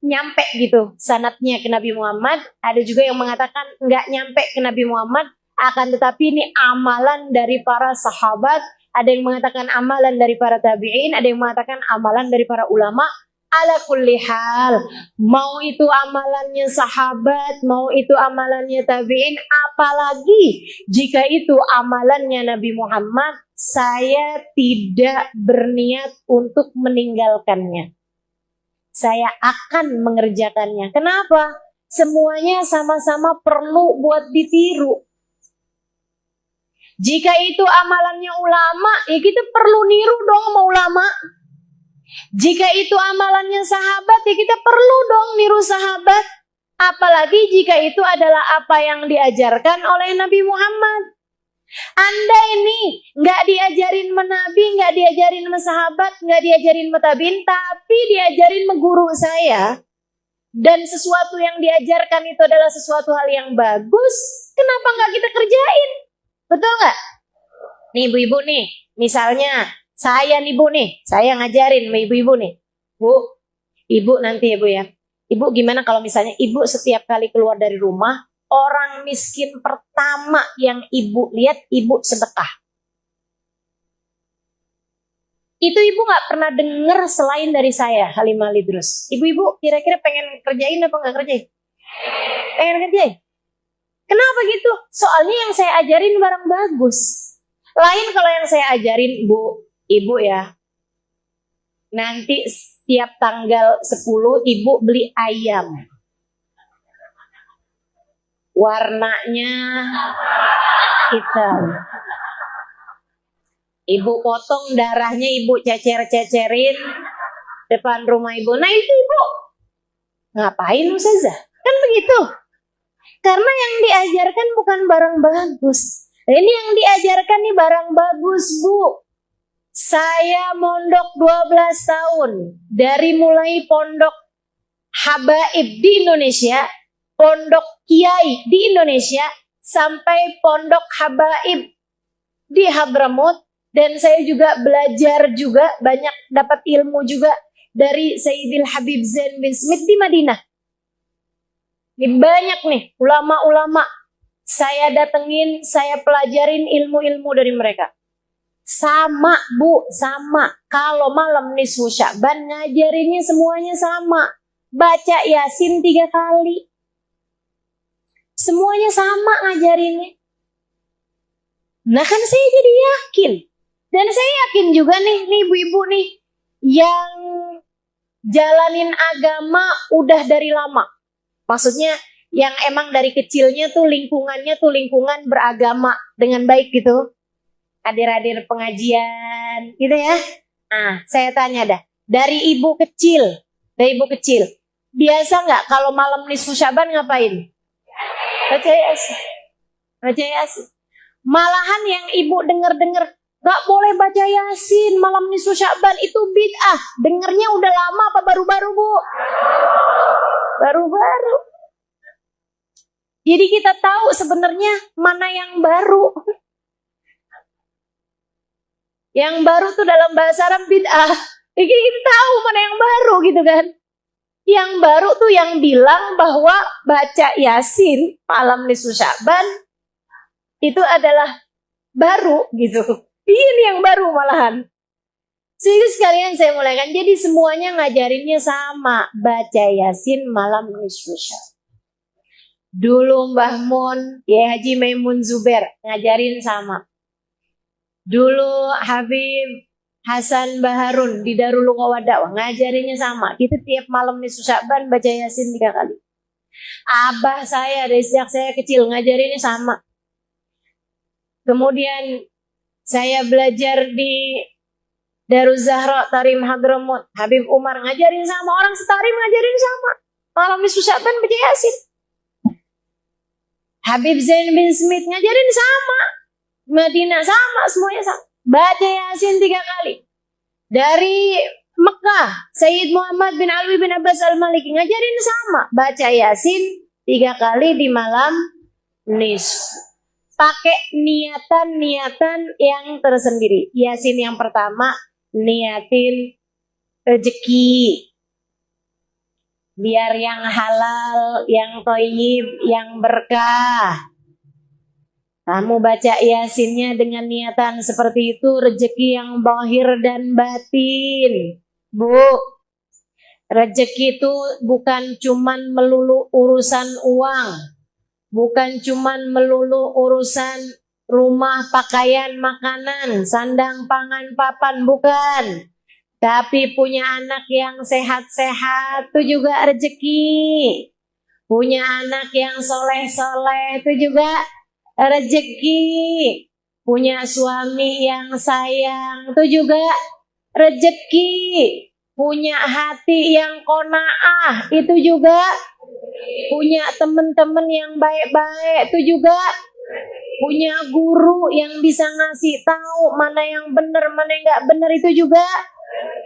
nyampe gitu sanadnya ke Nabi Muhammad. Ada juga yang mengatakan nggak nyampe ke Nabi Muhammad, akan tetapi ini amalan dari para sahabat. Ada yang mengatakan amalan dari para tabi'in, ada yang mengatakan amalan dari para ulama. Ala kulli hal, mau itu amalannya sahabat, mau itu amalannya tabi'in, apalagi jika itu amalannya Nabi Muhammad, saya tidak berniat untuk meninggalkannya. Saya akan mengerjakannya. Kenapa? Semuanya sama-sama perlu buat ditiru. Jika itu amalannya ulama, ya kita perlu niru dong sama ulama. Jika itu amalannya sahabat, ya kita perlu dong niru sahabat. Apalagi jika itu adalah apa yang diajarkan oleh Nabi Muhammad. Anda ini nggak diajarin sama Nabi, nggak diajarin sama sahabat, nggak diajarin sama tabiin, tapi diajarin sama guru saya. Dan sesuatu yang diajarkan itu adalah sesuatu hal yang bagus. Kenapa nggak kita kerjain? Betul nggak? Nih ibu-ibu nih, misalnya saya nih bu nih, saya ngajarin sama ibu-ibu nih. Bu, ibu nanti ya bu ya. Ibu gimana kalau misalnya ibu setiap kali keluar dari rumah, orang miskin pertama yang ibu lihat, ibu sedekah. Itu ibu gak pernah dengar selain dari saya, Halimah Lidrus. Ibu-ibu kira-kira pengen kerjain apa gak kerjain? Pengen kerjain? Kenapa gitu? Soalnya yang saya ajarin barang bagus. Lain kalau yang saya ajarin, bu, ibu ya, nanti setiap tanggal 10 ibu beli ayam. Warnanya hitam. Ibu potong darahnya, ibu cecer-cecerin depan rumah ibu. Nah itu ibu ngapain Ustazah? Kan begitu. Karena yang diajarkan bukan barang bagus. Ini yang diajarkan nih barang bagus bu. Saya mondok 12 tahun. Dari mulai pondok habaib di Indonesia, pondok kiai di Indonesia, sampai pondok habaib di Hadramut. Dan saya juga belajar juga, banyak dapat ilmu juga dari Sayyidil Habib Zain bin Smith di Madinah. Ini banyak nih ulama-ulama saya datengin, saya pelajarin ilmu-ilmu dari mereka. Sama bu, sama. Kalau malam nisfu Sya'ban ngajarinnya semuanya sama. Baca Yasin 3 kali. Semuanya sama ngajarinnya. Nah kan saya jadi yakin. Dan saya yakin juga nih ibu-ibu nih yang jalanin agama udah dari lama. Maksudnya yang emang dari kecilnya tuh lingkungannya tuh lingkungan beragama dengan baik gitu. Hadir-hadir pengajian gitu ya. Nah saya tanya dah, dari ibu kecil, biasa nggak kalau malam nisfu Sya'ban ngapain? Baca Yasin. Malahan yang ibu dengar Gak boleh baca Yasin malam nisfu Sya'ban, itu bid'ah. Dengernya udah lama apa baru-baru, Bu? Baru-baru. Jadi kita tahu sebenarnya mana yang baru. Yang baru tuh dalam bahasa Arab bid'ah. Jadi kita tahu mana yang baru gitu kan. Yang baru tuh yang bilang bahwa baca Yasin malam nisfu Sya'ban itu adalah baru gitu. Ini yang baru malahan. Sehingga sekalian saya mulaikan. Jadi semuanya ngajarinnya sama. Baca Yasin malam nisfu Sya'ban. Dulu Mbah Mun, ya Haji Maimun Zubair ngajarin sama. Dulu Habib Hasan Baharun di Darul Lughah Dakwah ngajarinnya sama. Kita tiap malam nisfu Sya'ban baca Yasin 3 kali. Abah saya dari sejak saya kecil ngajarinnya sama. Kemudian saya belajar di Darul Zahra Tarim Hadramut, Habib Umar ngajarin sama. Orang setarim ngajarin sama. Malam nisfu Sya'ban baca Yasin. Habib Zain bin Smith ngajarin sama. Madinah sama, semuanya sama. Baca Yasin 3 kali. Dari Mekah, Sayyid Muhammad bin Alwi bin Abbas al-Maliki ngajarin sama. Baca Yasin 3 kali di malam nisfu. Pakai niatan-niatan yang tersendiri. Yasin yang pertama, niatin rezeki. Biar yang halal, yang thayyib, yang berkah. Kamu baca Yasinnya dengan niatan seperti itu, rezeki yang zahir dan batin. Bu, rezeki itu bukan cuman melulu urusan uang. Bukan cuman melulu urusan rumah, pakaian, makanan, sandang, pangan, papan, bukan. Tapi punya anak yang sehat-sehat itu juga rezeki. Punya anak yang soleh-soleh itu juga rezeki. Punya suami yang sayang itu juga rezeki. Punya hati yang qanaah itu juga. Punya teman-teman yang baik-baik itu juga. Punya guru yang bisa ngasih tahu mana yang benar, mana yang nggak benar itu juga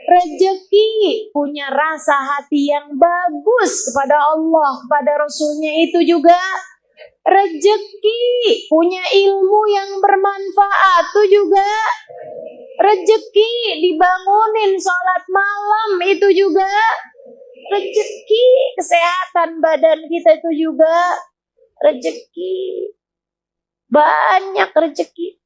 rezeki. Punya rasa hati yang bagus kepada Allah, kepada Rasulnya itu juga rezeki. Punya ilmu yang bermanfaat itu juga rezeki. Dibangunin sholat malam itu juga rezeki. Kesehatan badan kita itu juga rezeki. Banyak rezeki.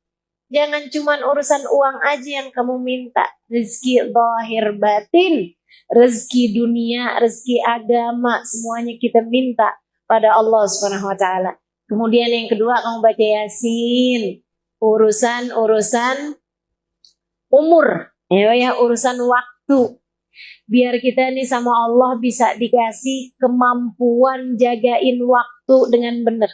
Jangan cuma urusan uang aja yang kamu minta. Rezeki zahir batin, rezeki dunia, rezeki agama, semuanya kita minta pada Allah Subhanahu wa taala. Kemudian yang kedua, kamu baca Yasin. Urusan umur, ya urusan waktu. Biar kita nih sama Allah bisa dikasih kemampuan jagain waktu dengan benar.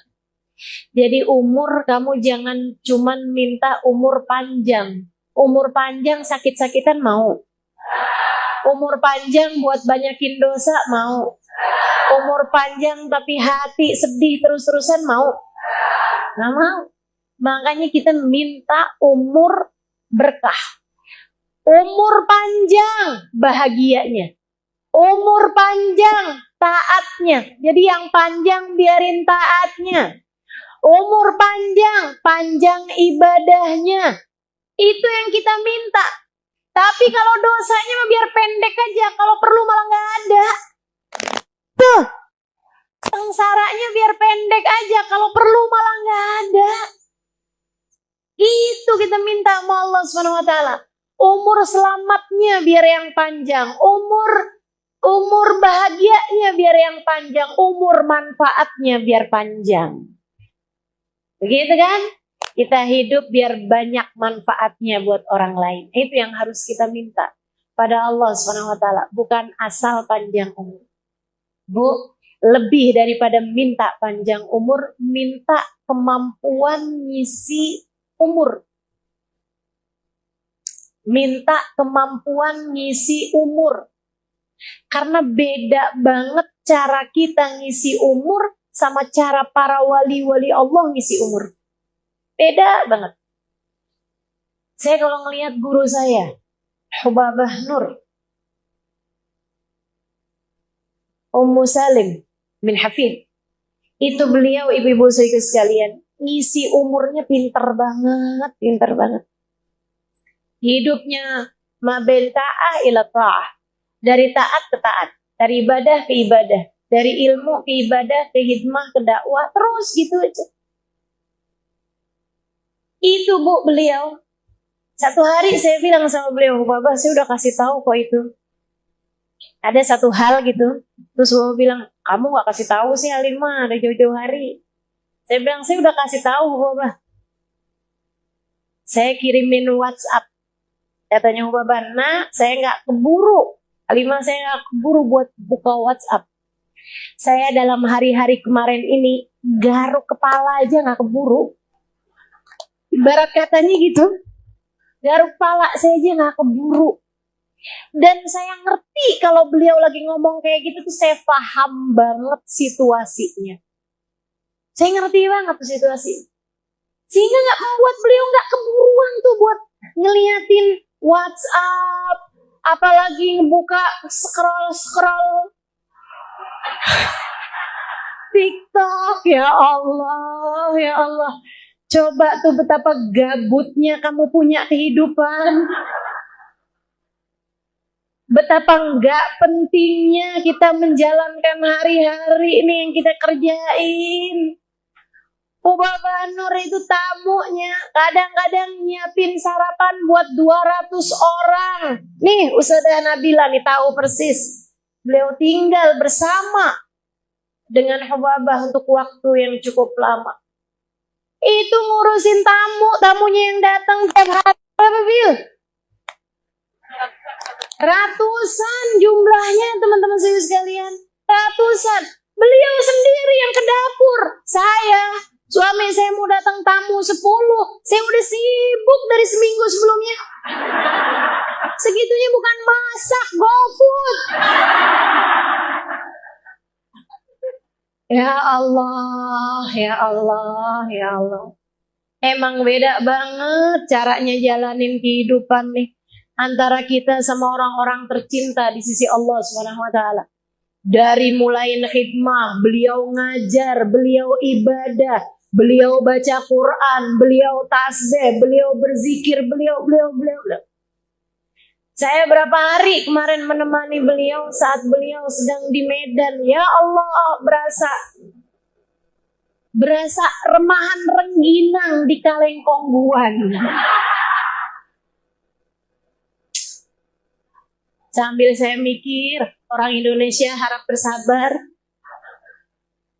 Jadi umur kamu jangan cuman minta umur panjang. Umur panjang sakit-sakitan mau. Umur panjang buat banyakin dosa mau. Umur panjang tapi hati sedih terus-terusan mau. Nggak mau. Makanya kita minta umur berkah. Umur panjang bahagianya. Umur panjang taatnya. Jadi yang panjang biarin taatnya. Umur panjang ibadahnya. Itu yang kita minta. Tapi kalau dosanya mah biar pendek aja. Kalau perlu malah nggak ada. Tuh, sengsaranya biar pendek aja. Kalau perlu malah nggak ada. Itu kita minta sama Allah Subhanahu wa taala. Umur selamatnya biar yang panjang. Umur bahagianya biar yang panjang. Umur manfaatnya biar panjang. Begitu kan? Kita hidup biar banyak manfaatnya buat orang lain. Itu yang harus kita minta pada Allah Subhanahu wa taala, bukan asal panjang umur. Bu, lebih daripada minta panjang umur, minta kemampuan ngisi umur. Minta kemampuan ngisi umur. Karena beda banget cara kita ngisi umur sama cara para wali-wali Allah ngisi umur. Beda banget. Saya kalau ngelihat guru saya, Hubabah Nur, Ummu Salim bin Hafid, itu beliau ibu-ibu saya sekalian, ngisi umurnya pinter banget, pinter banget. Hidupnya maben ta'ah ila ta'ah, dari taat ke taat, dari ibadah ke ibadah, dari ilmu ke ibadah, ke hikmah, ke dakwah, terus gitu aja. Itu Bu beliau. Satu hari saya bilang sama beliau, Bapak saya udah kasih tahu kok itu. Ada satu hal gitu. Terus Bapak bilang, kamu gak kasih tahu sih Halimah, ada jauh-jauh hari. Saya bilang, saya udah kasih tahu Bapak. Saya kirimin WhatsApp. Katanya Bapak, nah saya gak keburu. Halimah saya gak keburu buat buka WhatsApp. Saya dalam hari-hari kemarin ini, garuk kepala aja gak keburu. Ibarat katanya gitu. Garuk kepala saya aja gak keburu. Dan saya ngerti kalau beliau lagi ngomong kayak gitu tuh saya paham banget situasinya. Saya ngerti banget tuh situasi. Sehingga gak membuat beliau gak keburuan tuh buat ngeliatin WhatsApp. Apalagi ngebuka scroll TikTok. Ya Allah, ya Allah. Coba tuh betapa gabutnya kamu punya kehidupan. Betapa enggak pentingnya kita menjalankan hari-hari ini yang kita kerjain. Ubaba Nur itu tamunya kadang-kadang nyiapin sarapan buat 200 orang. Nih Ustazah Nabila nih tahu persis. Beliau tinggal bersama dengan Hubabah untuk waktu yang cukup lama. Itu ngurusin tamunya yang datang tiap hari. Berapa Bil? Ratusan jumlahnya teman-teman saya sekalian. Ratusan. Beliau sendiri yang ke dapur. Suami saya mau datang tamu 10. Saya udah sibuk dari seminggu sebelumnya. Segitunya bukan masak, GoFood. Ya Allah, ya Allah, ya Allah. Emang beda banget caranya jalanin kehidupan nih. Antara kita sama orang-orang tercinta di sisi Allah Subhanahu wa Ta'ala. Dari mulai khidmah, beliau ngajar, beliau ibadah, beliau baca Quran, beliau tasbih, beliau berzikir, beliau. Saya berapa hari kemarin menemani beliau saat beliau sedang di Medan. Ya Allah, berasa remahan rengginang di Kalengkongguan. Sambil saya mikir, orang Indonesia harap bersabar.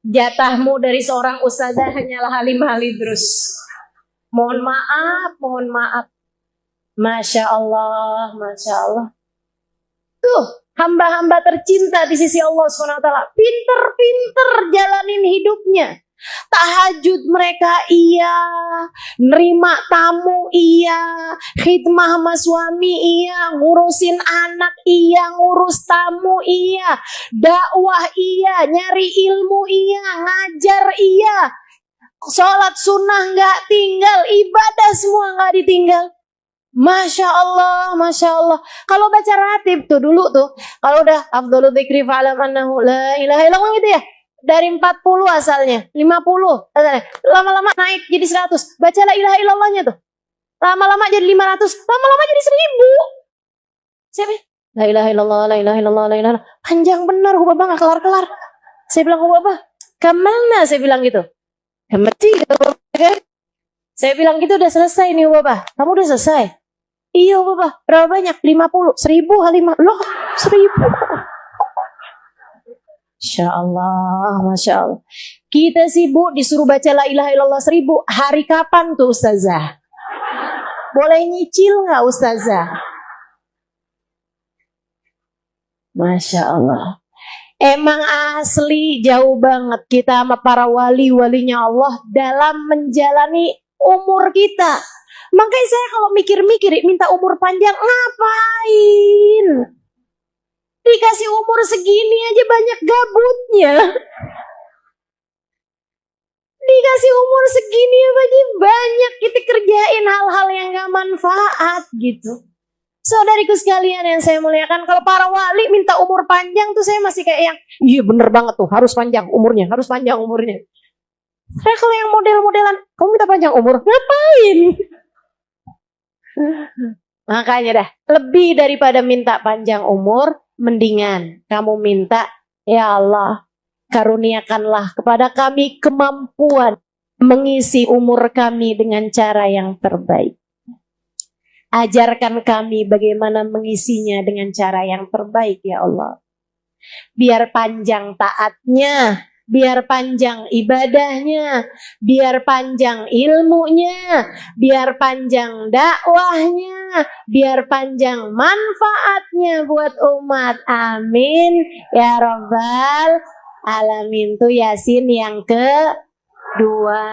Jatahmu dari seorang ustazah hanyalah Halimah Al-Idrus. Mohon maaf. Masya Allah, Masya Allah. Tuh, hamba-hamba tercinta di sisi Allah SWT. Pinter-pinter jalanin hidupnya. Tahajud mereka iya, nerima tamu iya, khidmah sama suami iya, ngurusin anak iya, ngurus tamu iya, dakwah iya, nyari ilmu iya, ngajar iya, sholat sunnah nggak tinggal, ibadah semua nggak ditinggal. Masya Allah, Masya Allah. Kalau baca ratib tuh dulu tuh, kalau udah afdhalu dzikri fa'lam annahu la ilaha illallah gitu ya. Dari 40 asalnya, 50 asalnya. Lama-lama naik jadi 100. Baca la ilaha illallahnya tuh. Lama-lama jadi 500, lama-lama jadi 1000. Siapa? La ilaha illallah, la ilaha illallah, la ilaha. Panjang benar, Hubabah gak kelar-kelar. Saya bilang, Hubabah, kemana? Saya bilang gitu. Mati gitu. Saya bilang gitu, udah selesai nih Hubabah. Kamu udah selesai? Iya Hubabah, berapa banyak? 50, 1000 Halimah. Loh, 1000. Masya Allah, Masya Allah. Kita sibuk disuruh baca la ilaha illallah 1000. Hari kapan tuh Ustazah? Boleh nyicil gak Ustazah? Masya Allah. Emang asli jauh banget kita sama para wali-walinya Allah dalam menjalani umur kita. Makanya saya kalau mikir-mikir minta umur panjang, ngapain? Dikasih umur segini aja banyak gabutnya. Dikasih umur segini aja banyak kita kerjain hal-hal yang gak manfaat gitu. Saudariku sekalian yang saya muliakan, kalau para wali minta umur panjang tuh saya masih kayak yang, iya bener banget tuh, harus panjang umurnya, harus panjang umurnya. Saya kalau yang model-modelan, kamu minta panjang umur, ngapain? Makanya dah, lebih daripada minta panjang umur, mendingan kamu minta, ya Allah, karuniakanlah kepada kami kemampuan mengisi umur kami dengan cara yang terbaik. Ajarkan kami bagaimana mengisinya dengan cara yang terbaik, ya Allah. Biar panjang taatnya, biar panjang ibadahnya, biar panjang ilmunya, biar panjang dakwahnya, biar panjang manfaatnya buat umat. Amin ya Rabbal Alamin. Itu Yasin yang kedua.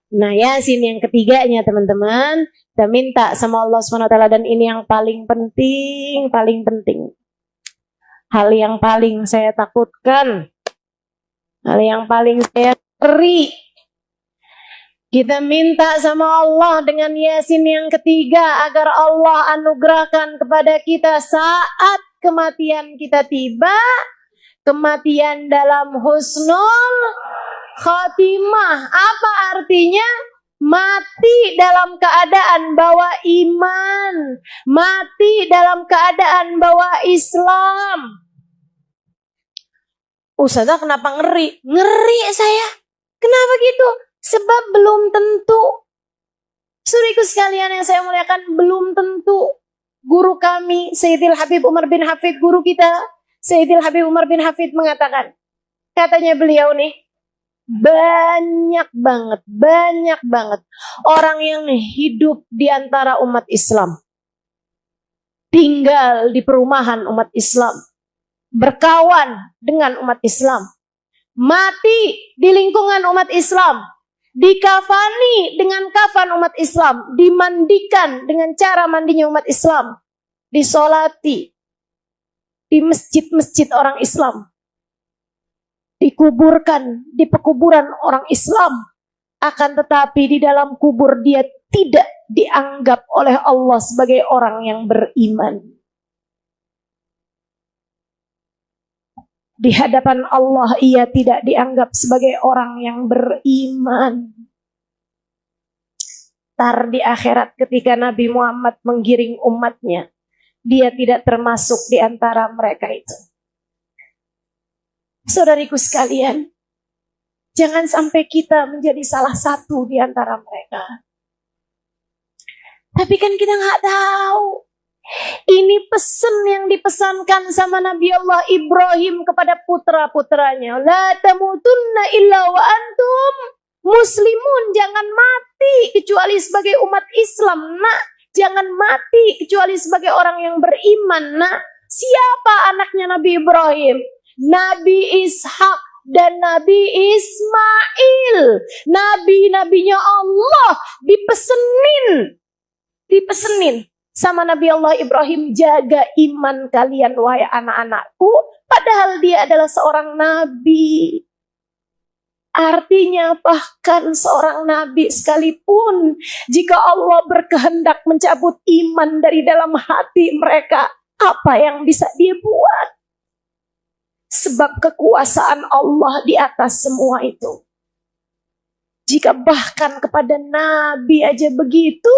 Nah, Yasin yang ketiganya teman-teman, kita minta sama Allah SWT, dan ini yang paling penting, hal yang paling saya takutkan, hal yang paling saya ngeri. Kita minta sama Allah dengan Yasin yang ketiga agar Allah anugerahkan kepada kita saat kematian kita tiba, kematian dalam husnul khotimah. Apa artinya? Mati dalam keadaan bawa iman, mati dalam keadaan bawa Islam. Ustazah kenapa ngeri? Ngeri saya. Kenapa gitu? Sebab belum tentu. Saudaraku sekalian yang saya muliakan, belum tentu. Guru kami, Sayyidil Habib Umar bin Hafid, guru kita, Sayyidil Habib Umar bin Hafid mengatakan, katanya beliau nih, banyak banget orang yang hidup di antara umat Islam, tinggal di perumahan umat Islam, berkawan dengan umat Islam, mati di lingkungan umat Islam, dikafani dengan kafan umat Islam, dimandikan dengan cara mandinya umat Islam, disolati di masjid-masjid orang Islam, dikuburkan di pekuburan orang Islam, akan tetapi di dalam kubur dia tidak dianggap oleh Allah sebagai orang yang beriman. Di hadapan Allah ia tidak dianggap sebagai orang yang beriman. Tar di akhirat ketika Nabi Muhammad menggiring umatnya, dia tidak termasuk di antara mereka itu. Saudariku sekalian, jangan sampai kita menjadi salah satu di antara mereka. Tapi kan kita nggak tahu. Ini pesan yang dipesankan sama Nabi Allah Ibrahim kepada putra-putranya. La tamutunna illa wa antum muslimun. Jangan mati kecuali sebagai umat Islam, nak. Jangan mati kecuali sebagai orang yang beriman, nak. Siapa anaknya Nabi Ibrahim? Nabi Ishak dan Nabi Ismail. Nabi-nabinya Allah dipesenin sama Nabi Allah Ibrahim, jaga iman kalian wahai anak-anakku, padahal dia adalah seorang nabi. Artinya bahkan seorang nabi sekalipun, jika Allah berkehendak mencabut iman dari dalam hati mereka, apa yang bisa dia buat? Sebab kekuasaan Allah di atas semua itu. Jika bahkan kepada Nabi aja begitu,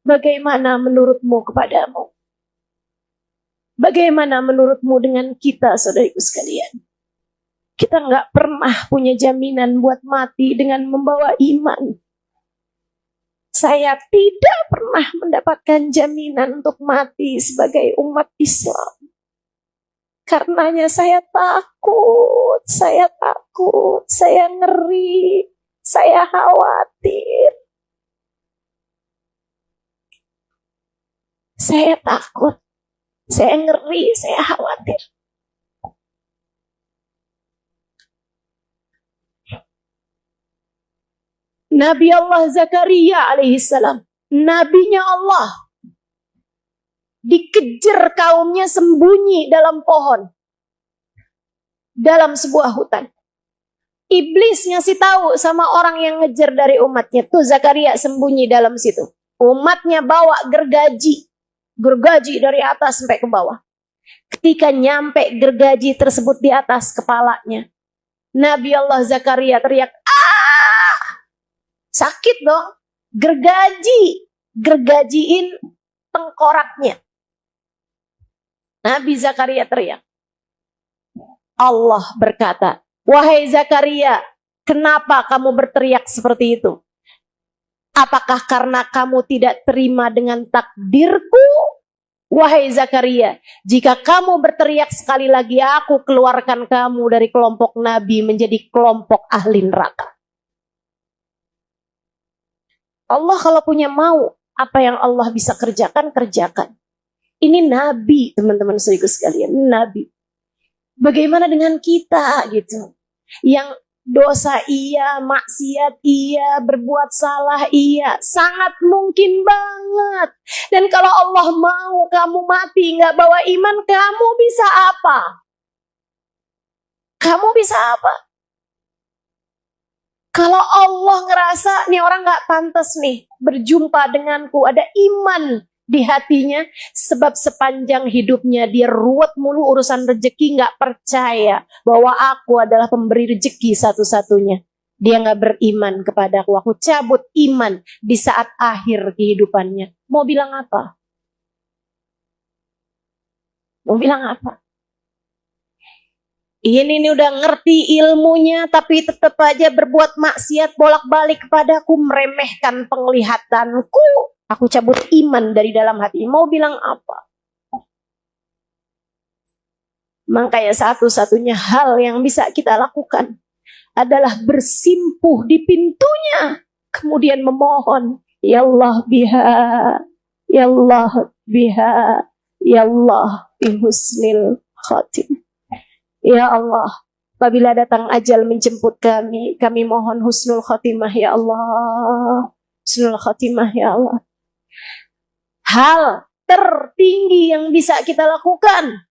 bagaimana menurutmu kepadamu? Bagaimana menurutmu dengan kita, saudariku sekalian? Kita nggak pernah punya jaminan buat mati dengan membawa iman. Saya tidak pernah mendapatkan jaminan untuk mati sebagai umat Islam. Karenanya saya takut, saya ngeri, saya khawatir. Saya takut, saya ngeri, saya khawatir. Nabi Allah Zakaria alaihissalam, nabinya Allah, dikejar kaumnya sembunyi dalam pohon, dalam sebuah hutan. Iblis ngasih tahu sama orang yang ngejar dari umatnya. Tuh Zakaria sembunyi dalam situ. Umatnya bawa gergaji. Gergaji dari atas sampai ke bawah. Ketika nyampe gergaji tersebut di atas kepalanya, Nabi Allah Zakaria teriak, "Ah!" Sakit dong. Gergajiin tengkoraknya. Nabi Zakaria teriak. Allah berkata, "Wahai Zakaria, kenapa kamu berteriak seperti itu? Apakah karena kamu tidak terima dengan takdirku? Wahai Zakaria, jika kamu berteriak sekali lagi, aku keluarkan kamu dari kelompok Nabi menjadi kelompok ahli neraka." Allah kalau punya mau, apa yang Allah bisa kerjakan, kerjakan. Ini Nabi, teman-teman saudaraku sekalian, Nabi. Bagaimana dengan kita gitu? Yang dosa iya, maksiat iya, berbuat salah iya, sangat mungkin banget. Dan kalau Allah mau kamu mati nggak bawa iman, kamu bisa apa? Kamu bisa apa? Kalau Allah ngerasa nih orang nggak pantas nih berjumpa denganku, ada iman di hatinya, sebab sepanjang hidupnya dia ruwet mulu urusan rezeki, nggak percaya bahwa aku adalah pemberi rezeki satu-satunya. Dia nggak beriman kepadaku, aku cabut iman di saat akhir kehidupannya. Mau bilang apa? Mau bilang apa? Ini udah ngerti ilmunya, tapi tetap aja berbuat maksiat bolak-balik kepadaku, meremehkan penglihatanku. Aku cabut iman dari dalam hati. Mau bilang apa? Makanya satu-satunya hal yang bisa kita lakukan adalah bersimpuh di pintunya, kemudian memohon, "Ya Allah biha, Ya Allah biha, Ya Allah bihusnil khatim." Ya Allah, apabila datang ajal menjemput kami mohon husnul khatimah ya Allah. Husnul khatimah ya Allah. Hal tertinggi yang bisa kita lakukan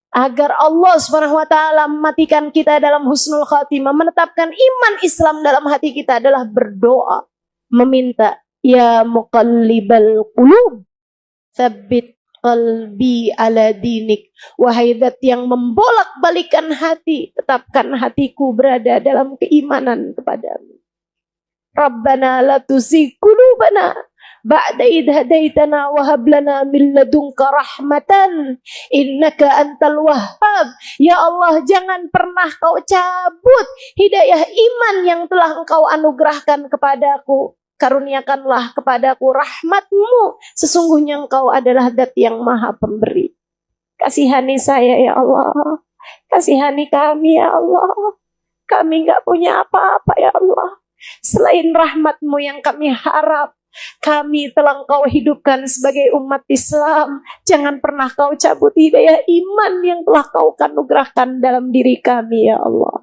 agar Allah Subhanahu wa taala mematikan kita dalam husnul khatimah, menetapkan iman Islam dalam hati kita adalah berdoa, meminta, "Ya muqallibal qulub, tsabbit qalbi ala dinik." Wahai zat yang membolak-balikan hati, tetapkan hatiku berada dalam keimanan kepadamu. Rabbana la tuzigh qulubana ba'da idh hadaitana wa hab lana min ladunka rahmatan innaka antal wahhab. Ya Allah, jangan pernah kau cabut hidayah iman yang telah engkau anugerahkan kepadaku. Karuniakanlah kepadaku rahmatmu, sesungguhnya engkau adalah zat yang maha pemberi. Kasihani saya ya Allah, kasihani kami ya Allah. Kami gak punya apa-apa ya Allah, selain rahmatmu yang kami harap. Kami telah engkau hidupkan sebagai umat Islam. Jangan pernah kau cabut hidayah iman yang telah kau anugerahkan dalam diri kami ya Allah.